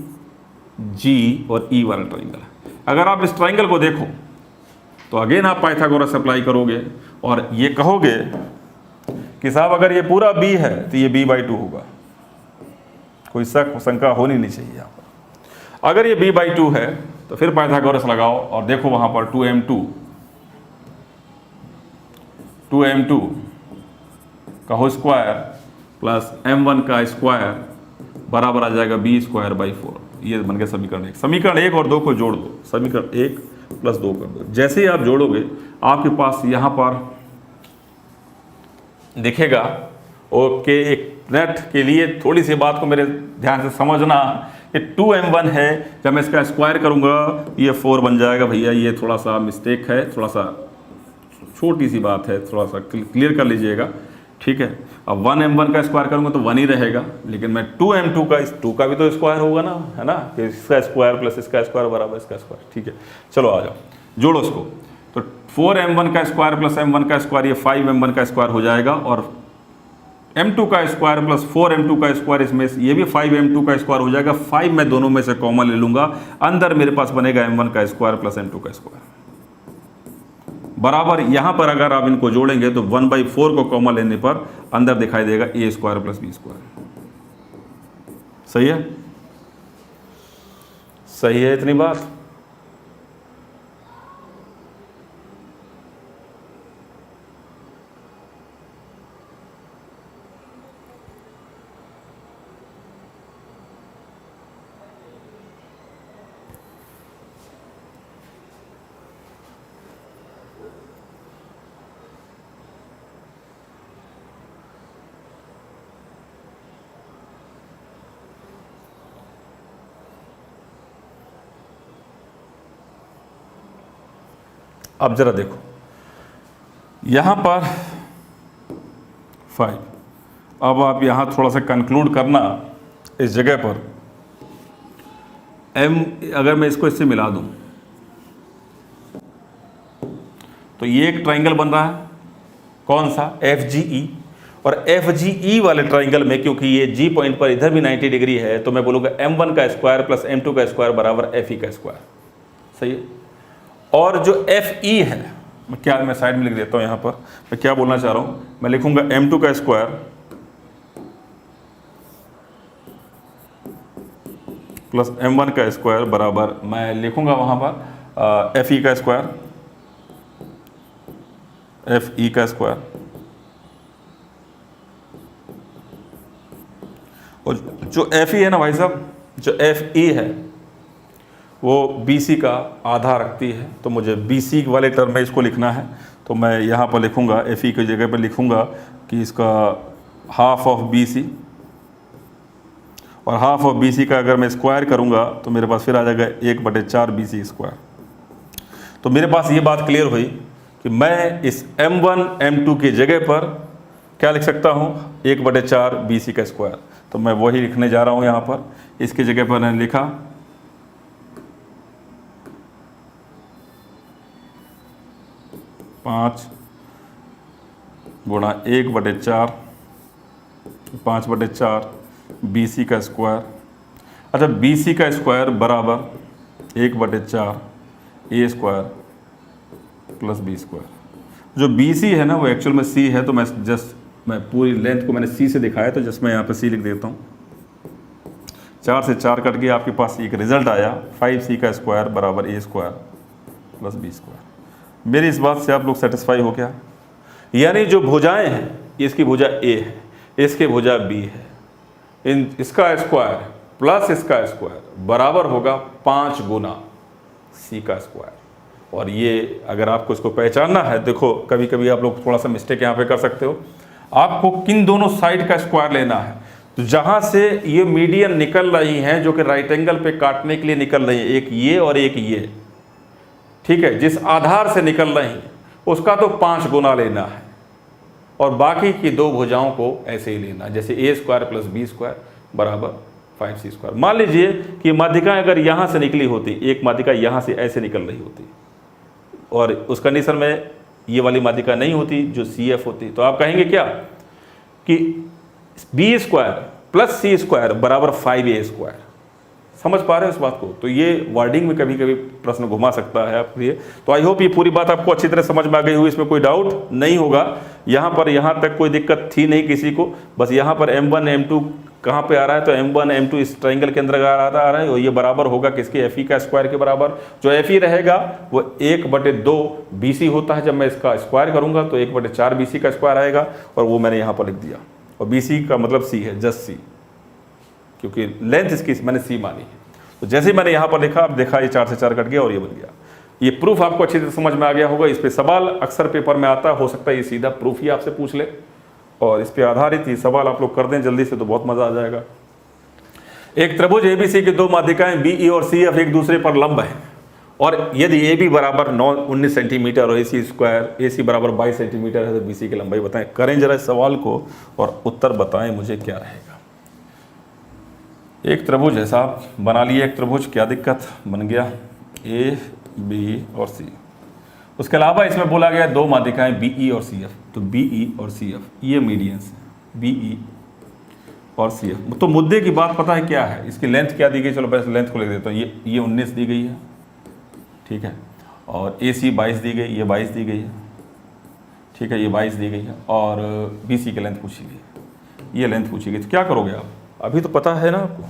जी और ई वाला ट्राइंगल। अगर आप इस ट्राइंगल को देखो तो अगेन आप पाइथागोरस अप्लाई करोगे और ये कहोगे कि साहब अगर ये पूरा b है तो ये b/2 होगा। कोई शक शंका होनी नहीं चाहिए यहाँ पर। अगर ये b/2 है तो फिर पाइथागोरस लगाओ और देखो वहाँ पर 2m2 का होल स्क्वायर प्लस m1 का स्क्वायर बराबर आ जाएगा b²/4। ये बन गया समीकरण 1। समीकरण 1 और 2 को जोड़ दो, समीकरण 1 + 2 कर दो। जैसे ही आप जोड़ोगे आपके पास यहाँ पर दिखेगा। ओके, एक नेट के लिए थोड़ी सी बात को मेरे ध्यान से समझना कि 2m1 है, जब मैं इसका स्क्वायर करूँगा ये 4 बन जाएगा। भैया ये थोड़ा सा मिस्टेक है, थोड़ा सा छोटी सी बात है, थोड़ा सा क्लियर कर लीजिएगा, ठीक है। अब 1m1 का स्क्वायर करूँगा तो 1 ही रहेगा, लेकिन मैं 2m2 का, इस 2 का भी तो स्क्वायर होगा ना, है ना, कि इसका स्क्वायर प्लस इसका स्क्वायर बराबर इसका स्क्वायर, ठीक है। चलो आ जाओ, जोड़ो इसको। तो 4m1 का स्क्वायर प्लस m1 का स्क्वायर, ये 5m1 का स्क्वायर हो जाएगा, और m2 का स्क्वायर प्लस 4m2 का स्क्वायर, इसमें ये भी 5m2 का स्क्वायर हो जाएगा। 5 मैं दोनों में से कॉमन ले लूँगा, अंदर मेरे पास बनेगा m1 का स्क्वायर प्लस m2 का स्क्वायर बराबर। यहाँ पर अगर आप इनको जोड़ेंगे तो 1/4 को कॉमन लेने पर अंदर दिखाई देगा a² + b²। सही है? सही है इतनी बात? अब जरा देखो यहाँ पर 5। अब आप यहाँ थोड़ा सा कंक्लूड करना इस जगह पर। m अगर मैं इसको इससे मिला दूँ तो ये एक ट्राइंगल बन रहा है, कौन सा? FGE। और FGE वाले ट्राइंगल में क्योंकि ये G पॉइंट पर इधर भी 90 डिग्री है, तो मैं बोलूँगा m1 का स्क्वायर प्लस m2 का स्क्वायर बराबर FE का स्क्वायर। सही है? और जो FE है, मैं साइड में लिख देता हूँ। यहाँ पर मैं क्या बोलना चाह रहा हूँ, मैं लिखूंगा m2 का स्क्वायर प्लस m1 का स्क्वायर बराबर, मैं लिखूंगा वहाँ पर FE का स्क्वायर, FE का स्क्वायर। और जो FE है ना भाई साहब, जो FE है वो BC का आधा रखती है, तो मुझे BC वाले टर्म में इसको लिखना है। तो मैं यहाँ पर लिखूँगा FE की जगह पर लिखूँगा कि इसका हाफ ऑफ BC, और हाफ ऑफ BC का अगर मैं स्क्वायर करूँगा तो मेरे पास फिर आ जाएगा 1/4 BC स्क्वायर। तो मेरे पास ये बात क्लियर हुई कि मैं इस m1 m2 की जगह पर क्या लिख सकता हूँ, 1/4 BC का स्क्वायर। तो मैं वही लिखने जा रहा हूँ यहाँ पर। इसकी जगह पर मैंने लिखा 5 गुणा 1/4, 5/4 BC का स्क्वायर। अच्छा, BC का स्क्वायर बराबर 1/4 A square plus B square. जो BC है ना वो एक्चुअल में C है, तो मैं पूरी लेंथ को मैंने C से दिखाया, तो जस्ट मैं यहाँ पे C लिख देता हूँ। 4 से 4 कट के आपके पास एक रिजल्ट आया 5C का स्क्वायर बराबर A square plus B square. मेरी इस बात से आप लोग सेटिस्फाई हो क्या? यानी जो भुजाएं हैं, इसकी भुजा A है, इसकी भुजा B है, इसका स्क्वायर प्लस इसका स्क्वायर बराबर होगा 5 गुना C का स्क्वायर। और ये अगर आपको इसको पहचानना है, देखो कभी कभी आप लोग थोड़ा सा मिस्टेक यहाँ पे कर सकते हो। आपको किन दोनों साइड का स्क्वायर लेना है, तो जहाँ से ये मीडियन निकल रही हैं, जो कि राइट एंगल पे काटने के लिए निकल रही है, एक ये और एक ये, ठीक है, जिस आधार से निकल रही हैं उसका तो 5 गुना लेना है, और बाकी की दो भुजाओं को ऐसे ही लेना, जैसे A square plus B square बराबर 5C स्क्वायर। मान लीजिए कि माध्यिका अगर यहाँ से निकली होती, एक माध्यिका यहाँ से ऐसे निकल रही होती, और उस कंडीशन में ये वाली माध्यिका नहीं होती जो CF होती, तो आप कहेंगे क्या कि B square plus C square बराबर 5A स्क्वायर। समझ पा रहे हो इस बात को? तो ये वर्डिंग में कभी कभी प्रश्न घुमा सकता है आपके लिए। तो आई होप ये पूरी बात आपको अच्छी तरह समझ में आ गई होगी, इसमें कोई डाउट नहीं होगा। यहाँ पर यहाँ तक कोई दिक्कत थी नहीं किसी को, बस यहाँ पर M1 M2 कहाँ पे आ रहा है, तो M1 M2 इस ट्राइंगल के अंदर आ रहा है, और ये बराबर होगा किसके, FE का स्क्वायर के बराबर। जो FE रहेगा वो 1/2 BC होता है, जब मैं इसका स्क्वायर करूँगा तो 1/4 BC का स्क्वायर आएगा, और वो मैंने यहाँ पर लिख दिया। और BC का मतलब C है, जस्ट C, क्योंकि लेंथ इसकी मैंने C मानी है। तो जैसे ही मैंने यहाँ पर लिखा, अब देखा ये 4 से 4 कट गया और ये बन गया। ये प्रूफ आपको अच्छी तरह समझ में आ गया होगा। इस पे सवाल अक्सर पेपर में आता है, हो सकता है ये सीधा प्रूफ ही आपसे पूछ ले, और इस पे आधारित ये सवाल आप लोग कर दें जल्दी से, तो बहुत मजा आ जाएगा। एक त्रिभुज ABC की दो माध्यिकाएं BE और CF एक दूसरे पर लंब है, और यदि AB बराबर 19 सेंटीमीटर और AC बराबर 22 सेंटीमीटर है, तो BC की लंबाई बताएं। करें जरा इस सवाल को और उत्तर बताएं मुझे क्या रहेगा। एक त्रिभुज है साहब, बना लिए एक त्रिभुज, क्या दिक्कत, बन गया A B और C। उसके अलावा इसमें बोला गया दो माध्यिकाएं BE और CF, तो BE और CF ये मीडियंस हैं, BE और CF। तो मुद्दे की बात पता है क्या है, इसकी लेंथ क्या दी गई, चलो बस लेंथ को लिख देता हूँ। ये 19 दी गई है, ठीक है, और AC 22 दी गई, ये 22 दी गई है, ठीक है, ये 22 दी गई है, और BC की लेंथ पूछी गई, ये लेंथ पूछी गई। तो क्या करोगे आप, अभी तो पता है ना आपको,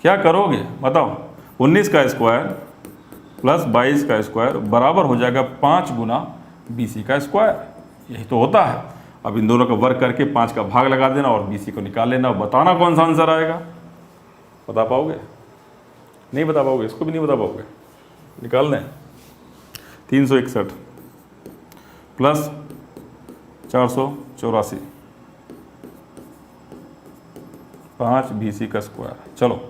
क्या करोगे बताओ। 19 का स्क्वायर प्लस 22 का स्क्वायर बराबर हो जाएगा 5 गुना BC का स्क्वायर, यही तो होता है। अब इन दोनों का वर्क करके 5 का भाग लगा देना और BC को निकाल लेना, और बताना कौन सा आंसर आएगा। बता पाओगे? नहीं बता पाओगे, इसको भी नहीं बता पाओगे। निकालना है 361 प्लस 484 5 BC का स्क्वायर। चलो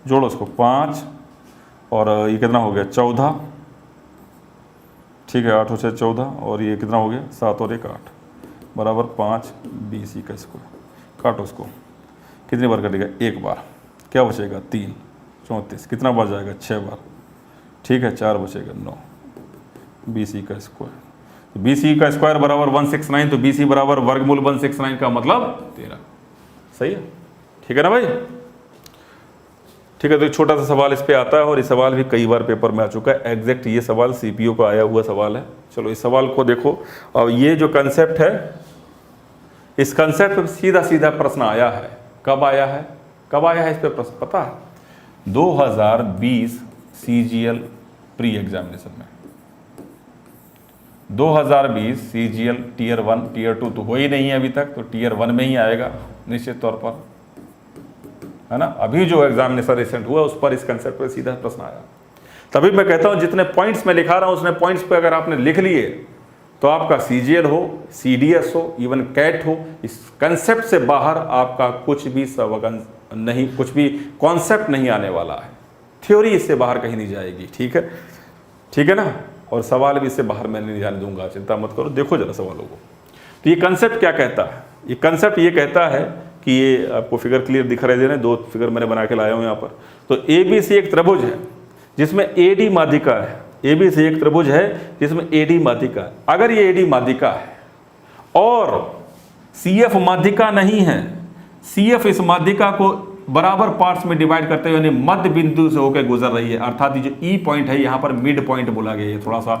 जोड़ो इसको, 5 और ये कितना हो गया 14, ठीक है, 8 और 6 14, और ये कितना हो गया 7 और 1 8 बराबर 5 BC का स्क्वायर। काटो इसको, कितनी बार कटेगा, एक बार, क्या बचेगा 3 34, कितना बार जाएगा 6 बार, ठीक है, 4 बचेगा 9 BC का स्क्वायर। तो BC का स्क्वायर बराबर 169, तो BC बराबर वर्गमूल 169 का मतलब 13। सही है, ठीक है ना भाई, ठीक है। तो एक छोटा सा सवाल इस पे आता है, और ये सवाल भी कई बार पेपर में आ चुका है। एग्जैक्ट ये सवाल CPO का आया हुआ सवाल है। चलो इस सवाल को देखो, और ये जो कंसेप्ट है, इस कंसेप्ट पे सीधा सीधा प्रश्न आया है। कब आया है, कब आया है इस पे प्रश्न पता है? 2020 CGL प्री एग्जामिनेशन में। 2020 CGL टीयर 1 टीयर 2 तो हो ही नहीं है अभी तक, तो टीयर 1 में ही आएगा निश्चित तौर पर, है ना। अभी जो एग्जामिनेशन रिसेंट हुआ उस पर इस कंसेप्ट पर सीधा प्रश्न आया। तभी मैं कहता हूं जितने पॉइंट्स मैं लिखा रहा हूं उसने पॉइंट्स पे अगर आपने लिख लिए तो आपका CGL हो, CDS हो, इवन कैट हो, इस कंसेप्ट से बाहर आपका कुछ भी सबक नहीं, कुछ भी कॉन्सेप्ट नहीं आने वाला है। थ्योरी इससे बाहर कहीं नहीं जाएगी, ठीक है, ठीक है ना। और सवाल भी इससे बाहर मैं नहीं जाने दूंगा, चिंता मत करो। देखो जरा सवालों को, तो ये कंसेप्ट क्या कहता है, ये कंसेप्ट ये कहता है कि ये आपको फिगर क्लियर दिखाई दे रहे हैं, 2 फिगर मैंने बना के लाया हूँ यहाँ पर। तो ABC एक त्रिभुज है जिसमें AD माध्यिका है ABC एक त्रिभुज है जिसमें AD माध्यिका है। अगर ये AD माध्यिका है और CF माध्यिका नहीं है, CF इस माध्यिका को बराबर पार्ट्स में डिवाइड करते हुए यानी मध्य बिंदु से होकर गुजर रही है, अर्थात ये जो E पॉइंट है यहाँ पर मिड पॉइंट बोला गया है, थोड़ा सा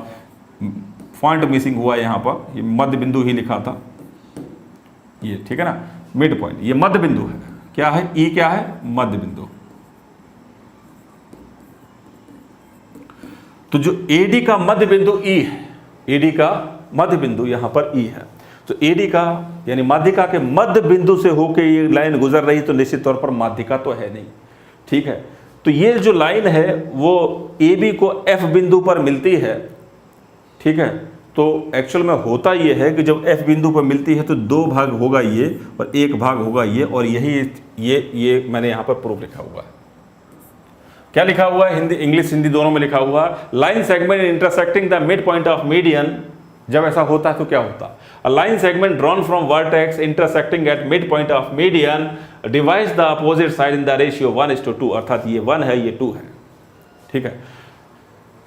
पॉइंट मिसिंग हुआ है यहाँ पर, ये मध्य बिंदु ही लिखा था ये, ठीक है ना, मिड पॉइंट, ये मध्य बिंदु है। क्या है E, क्या है, मध्य बिंदु। तो जो AD का मध्य बिंदु E है, AD का मध्य बिंदु यहां पर E है, तो AD का यानी माध्यिका के मध्य बिंदु से होकर ये लाइन गुजर रही, तो निश्चित तौर पर माध्यिका तो है नहीं, ठीक है। तो ये जो लाइन है वो AB को F बिंदु पर मिलती है, ठीक है। तो एक्चुअल में होता ये है कि जब F बिंदु पर मिलती है तो दो भाग होगा ये और एक भाग होगा ये, और यही ये मैंने यहाँ पर प्रूफ लिखा हुआ है। क्या लिखा हुआ है, हिंदी इंग्लिश हिंदी दोनों में लिखा हुआ है, line segment intersecting the mid point of median. जब ऐसा होता है तो क्या होता है, a line segment drawn from vertex intersecting at mid point of median divides the opposite side in the ratio 1:2, अर्थात ये 1 है ये 2 है, ठीक है।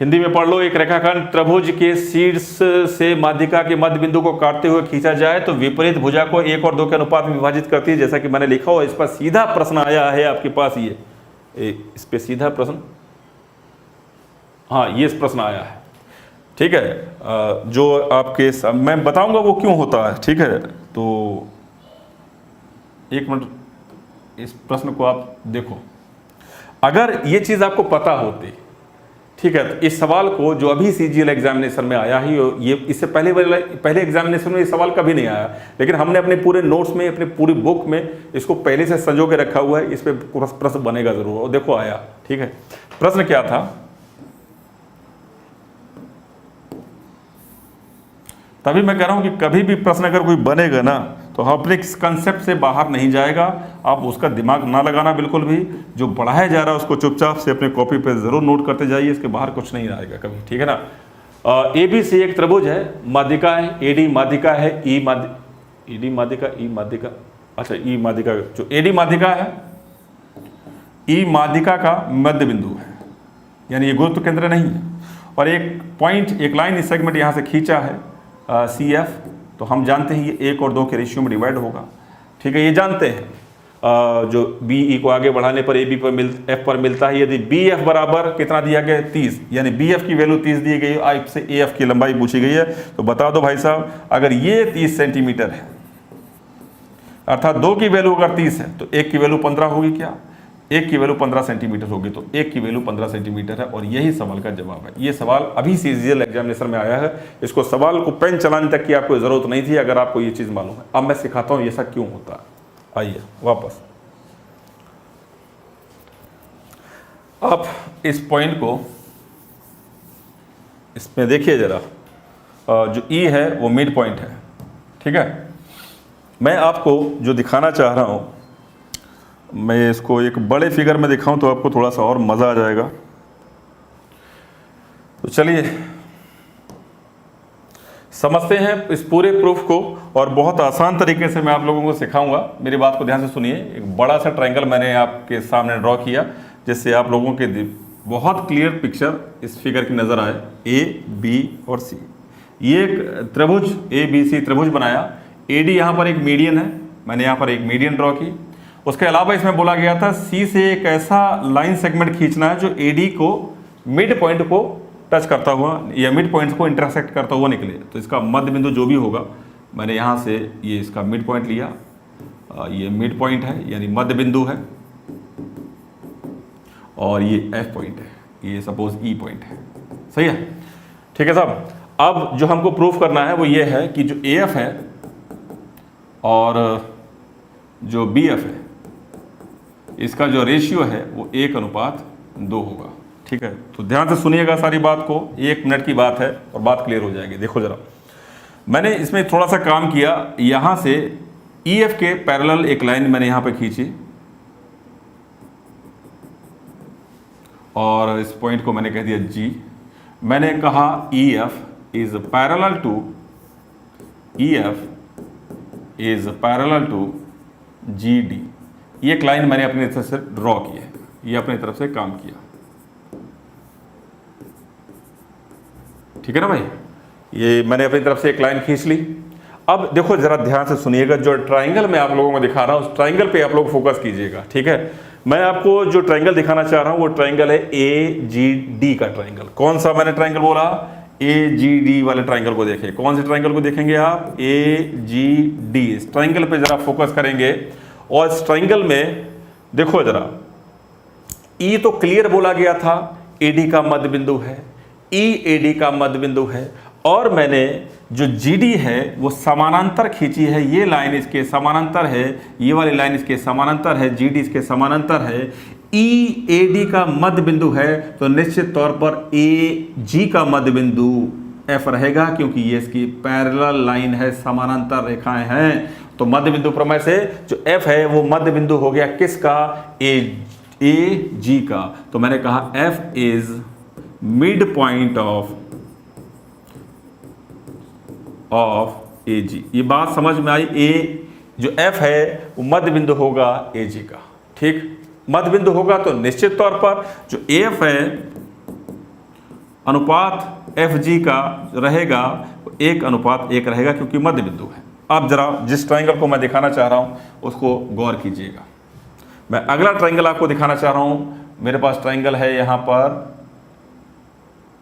हिंदी में पढ़ लो, एक रेखाखंड त्रिभुज के शीर्ष से माध्यिका के मध्य बिंदु को काटते हुए खींचा जाए तो विपरीत भुजा को 1 और 2 के अनुपात में विभाजित करती है, जैसा कि मैंने लिखा हो। इस पर सीधा प्रश्न आया है आपके पास, ये इस पे सीधा प्रश्न, हाँ ये प्रश्न आया है, ठीक है। जो आपके मैं बताऊंगा वो क्यों होता है, ठीक है। तो एक मिनट इस प्रश्न को आप देखो, अगर ये चीज आपको पता होती, ठीक है, तो इस सवाल को जो अभी CGL एग्जामिनेशन में आया ही, ये इससे पहले एग्जामिनेशन में ये सवाल कभी नहीं आया, लेकिन हमने अपने पूरे नोट्स में, अपनी पूरी बुक में इसको पहले से संजो के रखा हुआ है, इस पे प्रश्न बनेगा जरूर, और देखो आया, ठीक है। प्रश्न क्या था, तभी मैं कह रहा हूं कि कभी भी प्रश्न अगर कोई बनेगा ना तो अपने कंसेप्ट से बाहर नहीं जाएगा, आप उसका दिमाग ना लगाना बिल्कुल भी, जो पढ़ाया जा रहा है उसको चुपचाप से अपने कॉपी पे जरूर नोट करते जाइए, इसके बाहर कुछ नहीं आएगा कभी, ठीक है ना। ABC एक त्रिभुज है, माध्यिका है, AD माध्यिका है, ED माध्यिका, E माध्यिका, अच्छा E माध्यिका, जो AD माध्यिका है, E माध्यिका का मध्य बिंदु है, यानी ये गुरुत्व केंद्र नहीं है, और एक पॉइंट, एक लाइन इस सेगमेंट यहाँ से खींचा है CF, तो हम जानते हैं ये 1 और 2 के रेशियो में डिवाइड होगा, ठीक है, ये जानते हैं। जो BE को आगे बढ़ाने पर AB पर F पर मिलता है, यदि BF बराबर कितना दिया गया है 30, यानी BF की वैल्यू 30 दी गई है, आपसे AF की लंबाई पूछी गई है, तो बता दो भाई साहब, अगर ये 30 सेंटीमीटर है, अर्थात 2 की वैल्यू अगर 30 है तो 1 की वैल्यू 15 होगी, क्या 1 की वैल्यू 15 सेंटीमीटर होगी, तो 1 की वैल्यू 15 सेंटीमीटर है, और यही सवाल का जवाब है। ये सवाल अभी CGL एग्जामिनेशन में आया है, इसको सवाल को पेन चलाने तक की आपको जरूरत नहीं थी अगर आपको ये चीज मालूम है। अब मैं सिखाता हूं ये सब क्यों होता है। आइए वापस, आप इस पॉइंट को इसमें देखिए जरा, जो E है वो मिड पॉइंट है, ठीक है। मैं आपको जो दिखाना चाह रहा हूं, मैं इसको एक बड़े फिगर में दिखाऊं तो आपको थोड़ा सा और मज़ा आ जाएगा। तो चलिए समझते हैं इस पूरे प्रूफ को, और बहुत आसान तरीके से मैं आप लोगों को सिखाऊंगा। मेरी बात को ध्यान से सुनिए। एक बड़ा सा ट्रायंगल मैंने आपके सामने ड्रॉ किया, जिससे आप लोगों के बहुत क्लियर पिक्चर इस फिगर की नज़र आए, A, B और C। ये एक त्रिभुज ABC त्रिभुज बनाया। AD यहाँ पर एक मीडियन है, मैंने यहाँ पर एक मीडियन ड्रॉ की। उसके अलावा इसमें बोला गया था C से एक ऐसा लाइन सेगमेंट खींचना है जो AD को मिड पॉइंट को टच करता हुआ या मिड पॉइंट को इंटरसेक्ट करता हुआ निकले। तो इसका मध्य बिंदु जो भी होगा, मैंने यहाँ से ये इसका मिड पॉइंट लिया, ये मिड पॉइंट है यानी मध्य बिंदु है, और ये F पॉइंट है, ये सपोज E पॉइंट है, सही है, ठीक है साहब। अब जो हमको प्रूफ करना है वो ये है कि जो AF है और जो BF है, इसका जो रेशियो है वो 1:2 होगा, ठीक है। तो ध्यान से सुनिएगा सारी बात को, 1 मिनट की बात है और बात क्लियर हो जाएगी। देखो जरा, मैंने इसमें थोड़ा सा काम किया, यहाँ से EF के पैरेलल एक लाइन मैंने यहाँ पे खींची, और इस पॉइंट को मैंने कह दिया G। मैंने कहा EF is parallel to GD। ये एक लाइन मैंने अपनी तरफ से ड्रॉ की है, ये अपनी तरफ से काम किया। ठीक है ना भाई, ये मैंने अपनी तरफ से एक लाइन खींच ली। अब देखो जरा ध्यान से सुनिएगा, जो ट्राइंगल मैं आप लोगों को दिखा रहा हूँ उस ट्राइंगल पे आप लोग फोकस कीजिएगा, ठीक है। मैं आपको जो ट्राइंगल दिखाना चाह रहा हूँ वो ट्राइंगल है AGD का ट्राइंगल। कौन सा मैंने ट्राइंगल बोला? AGD वाले ट्राइंगल को देखें। कौन से ट्राइंगल को देखेंगे आप? AGD। इस ट्राइंगल पे जरा फोकस करेंगे और इस ट्राइंगल में देखो जरा, E तो क्लियर बोला गया था, AD का मध्य बिंदु है, EAD का मध्य बिंदु है, और मैंने जो GD है वो समानांतर खींची है, ये लाइन इसके समानांतर है, ये वाली लाइन इसके समानांतर है, GD इसके समानांतर है, EAD का मध्य बिंदु है, तो निश्चित तौर पर AG का मध्य बिंदु F रहेगा, क्योंकि ये इसकी पैरेलल लाइन है, समानांतर रेखाएं हैं। तो मध्य बिंदु प्रमेय से जो F है वो मध्य बिंदु हो गया किसका? AG का। तो मैंने कहा F is mid point of AG। ये बात समझ में आई? जो F है वो मध्य बिंदु होगा AG का, ठीक। मध्य बिंदु होगा तो निश्चित तौर पर जो AF है अनुपात FG का रहेगा 1:1 रहेगा, क्योंकि मध्य बिंदु है। अब जरा जिस ट्राइंगल को मैं दिखाना चाह रहा हूं उसको गौर कीजिएगा। मैं अगला ट्राइंगल आपको दिखाना चाह रहा हूं। मेरे पास ट्राइंगल है यहां पर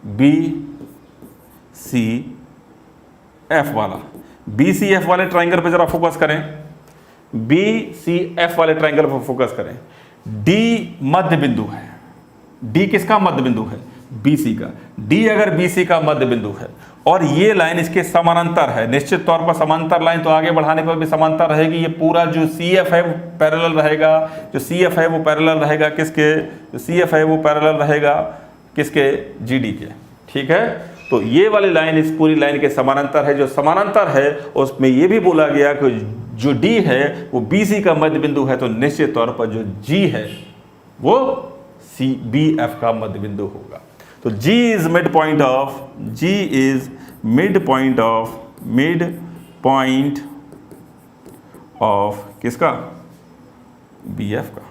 BCF वाला। BCF वाले ट्राइंगल पे जरा फोकस करें। BCF वाले ट्राइंगल पर फोकस करें। D मध्य बिंदु है। D किसका मध्य बिंदु है? BC का। D अगर BC का मध्य बिंदु है और ये लाइन इसके समानांतर है, निश्चित तौर पर समांतर लाइन तो आगे बढ़ाने पर भी समांतर रहेगी। ये पूरा जो CF है वो पैरेलल रहेगा, जो CF है वो पैरेलल रहेगा किसके? जो CF है वो पैरेलल रहेगा किसके? GD के, ठीक है। तो ये वाली लाइन इस पूरी लाइन के समानांतर है। जो समानांतर है उसमें ये भी बोला गया कि जो D है वो BC का मध्य बिंदु है, तो निश्चित तौर पर जो G है वो BF का मध्य बिंदु होगा। तो G is mid point of किसका? BF का।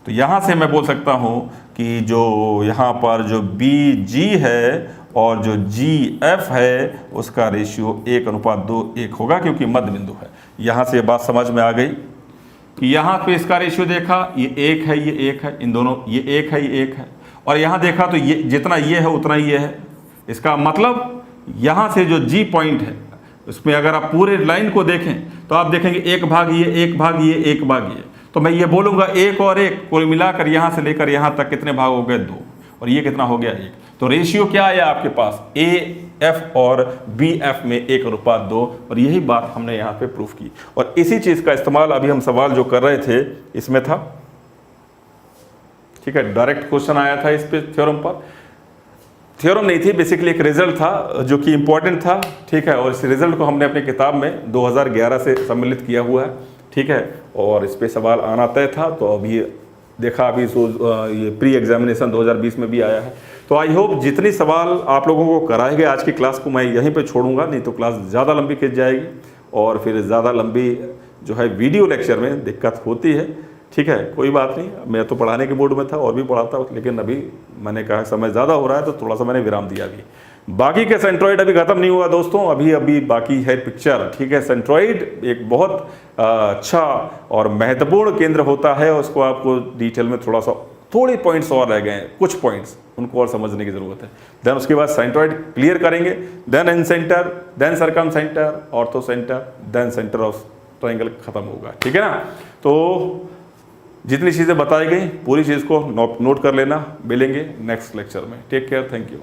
तो यहां से मैं बोल सकता हूं कि जो यहां पर जो BG है और जो GF है उसका रेशियो 1:2 होगा, क्योंकि मध्य बिंदु है। यहां से बात समझ में आ गई कि यहां पे इसका रेशियो देखा, ये 1 है, ये 1 है, इन दोनों, ये 1 है, ये 1 है, और यहां देखा तो ये जितना ये है उतना ये है। इसका मतलब यहां से जो G पॉइंट है उसमें अगर आप पूरे लाइन को देखें तो आप देखेंगे 1 भाग ये, 1 भाग ये, 1 भाग ये। तो मैं ये बोलूंगा 1 और 1 कुल मिलाकर यहां से लेकर यहां तक कितने भाग हो गए? 2, और ये कितना हो गया? 1। तो रेशियो क्या आया आपके पास? AF और BF में 1:2, और यही बात हमने यहाँ पे प्रूफ की। और इसी चीज़ का इस्तेमाल अभी हम सवाल जो कर रहे थे इसमें था, ठीक है। डायरेक्ट क्वेश्चन आया था इस पे थ्योरम पर। थ्योरम नहीं थी, बेसिकली एक रिजल्ट था जो कि इम्पोर्टेंट था, ठीक है। और इस रिजल्ट को हमने अपनी किताब में 2011 से सम्मिलित किया हुआ है, ठीक है। और इस पे सवाल आना तय था, तो अभी देखा अभी ये प्री एग्जामिनेशन 2020 में भी आया है। तो आई होप जितनी सवाल आप लोगों को कराए गए आज की क्लास को मैं यहीं पे छोड़ूंगा, नहीं तो क्लास ज़्यादा लंबी खिंच जाएगी और फिर ज़्यादा लंबी जो है वीडियो लेक्चर में दिक्कत होती है, ठीक है। कोई बात नहीं, मैं तो पढ़ाने के मूड में था और भी पढ़ाता, लेकिन अभी मैंने कहा समय ज़्यादा हो रहा है तो थोड़ा सा मैंने विराम दिया। अभी बाकी के सेंट्रॉइड अभी ख़त्म नहीं हुआ दोस्तों, अभी बाकी है पिक्चर, ठीक है। सेंट्रॉइड एक बहुत अच्छा और महत्वपूर्ण केंद्र होता है, उसको आपको डिटेल में थोड़े पॉइंट्स और रह गए हैं, कुछ पॉइंट्स उनको और समझने की ज़रूरत है। देन उसके बाद सेंट्रॉइड क्लियर करेंगे, then incentre, then circumcentre, orthocentre, then centre of triangle खत्म होगा, ठीक है ना। तो जितनी चीज़ें बताई गई पूरी चीज़ को नोट कर लेना। मिलेंगे नेक्स्ट लेक्चर में। Take care, thank you.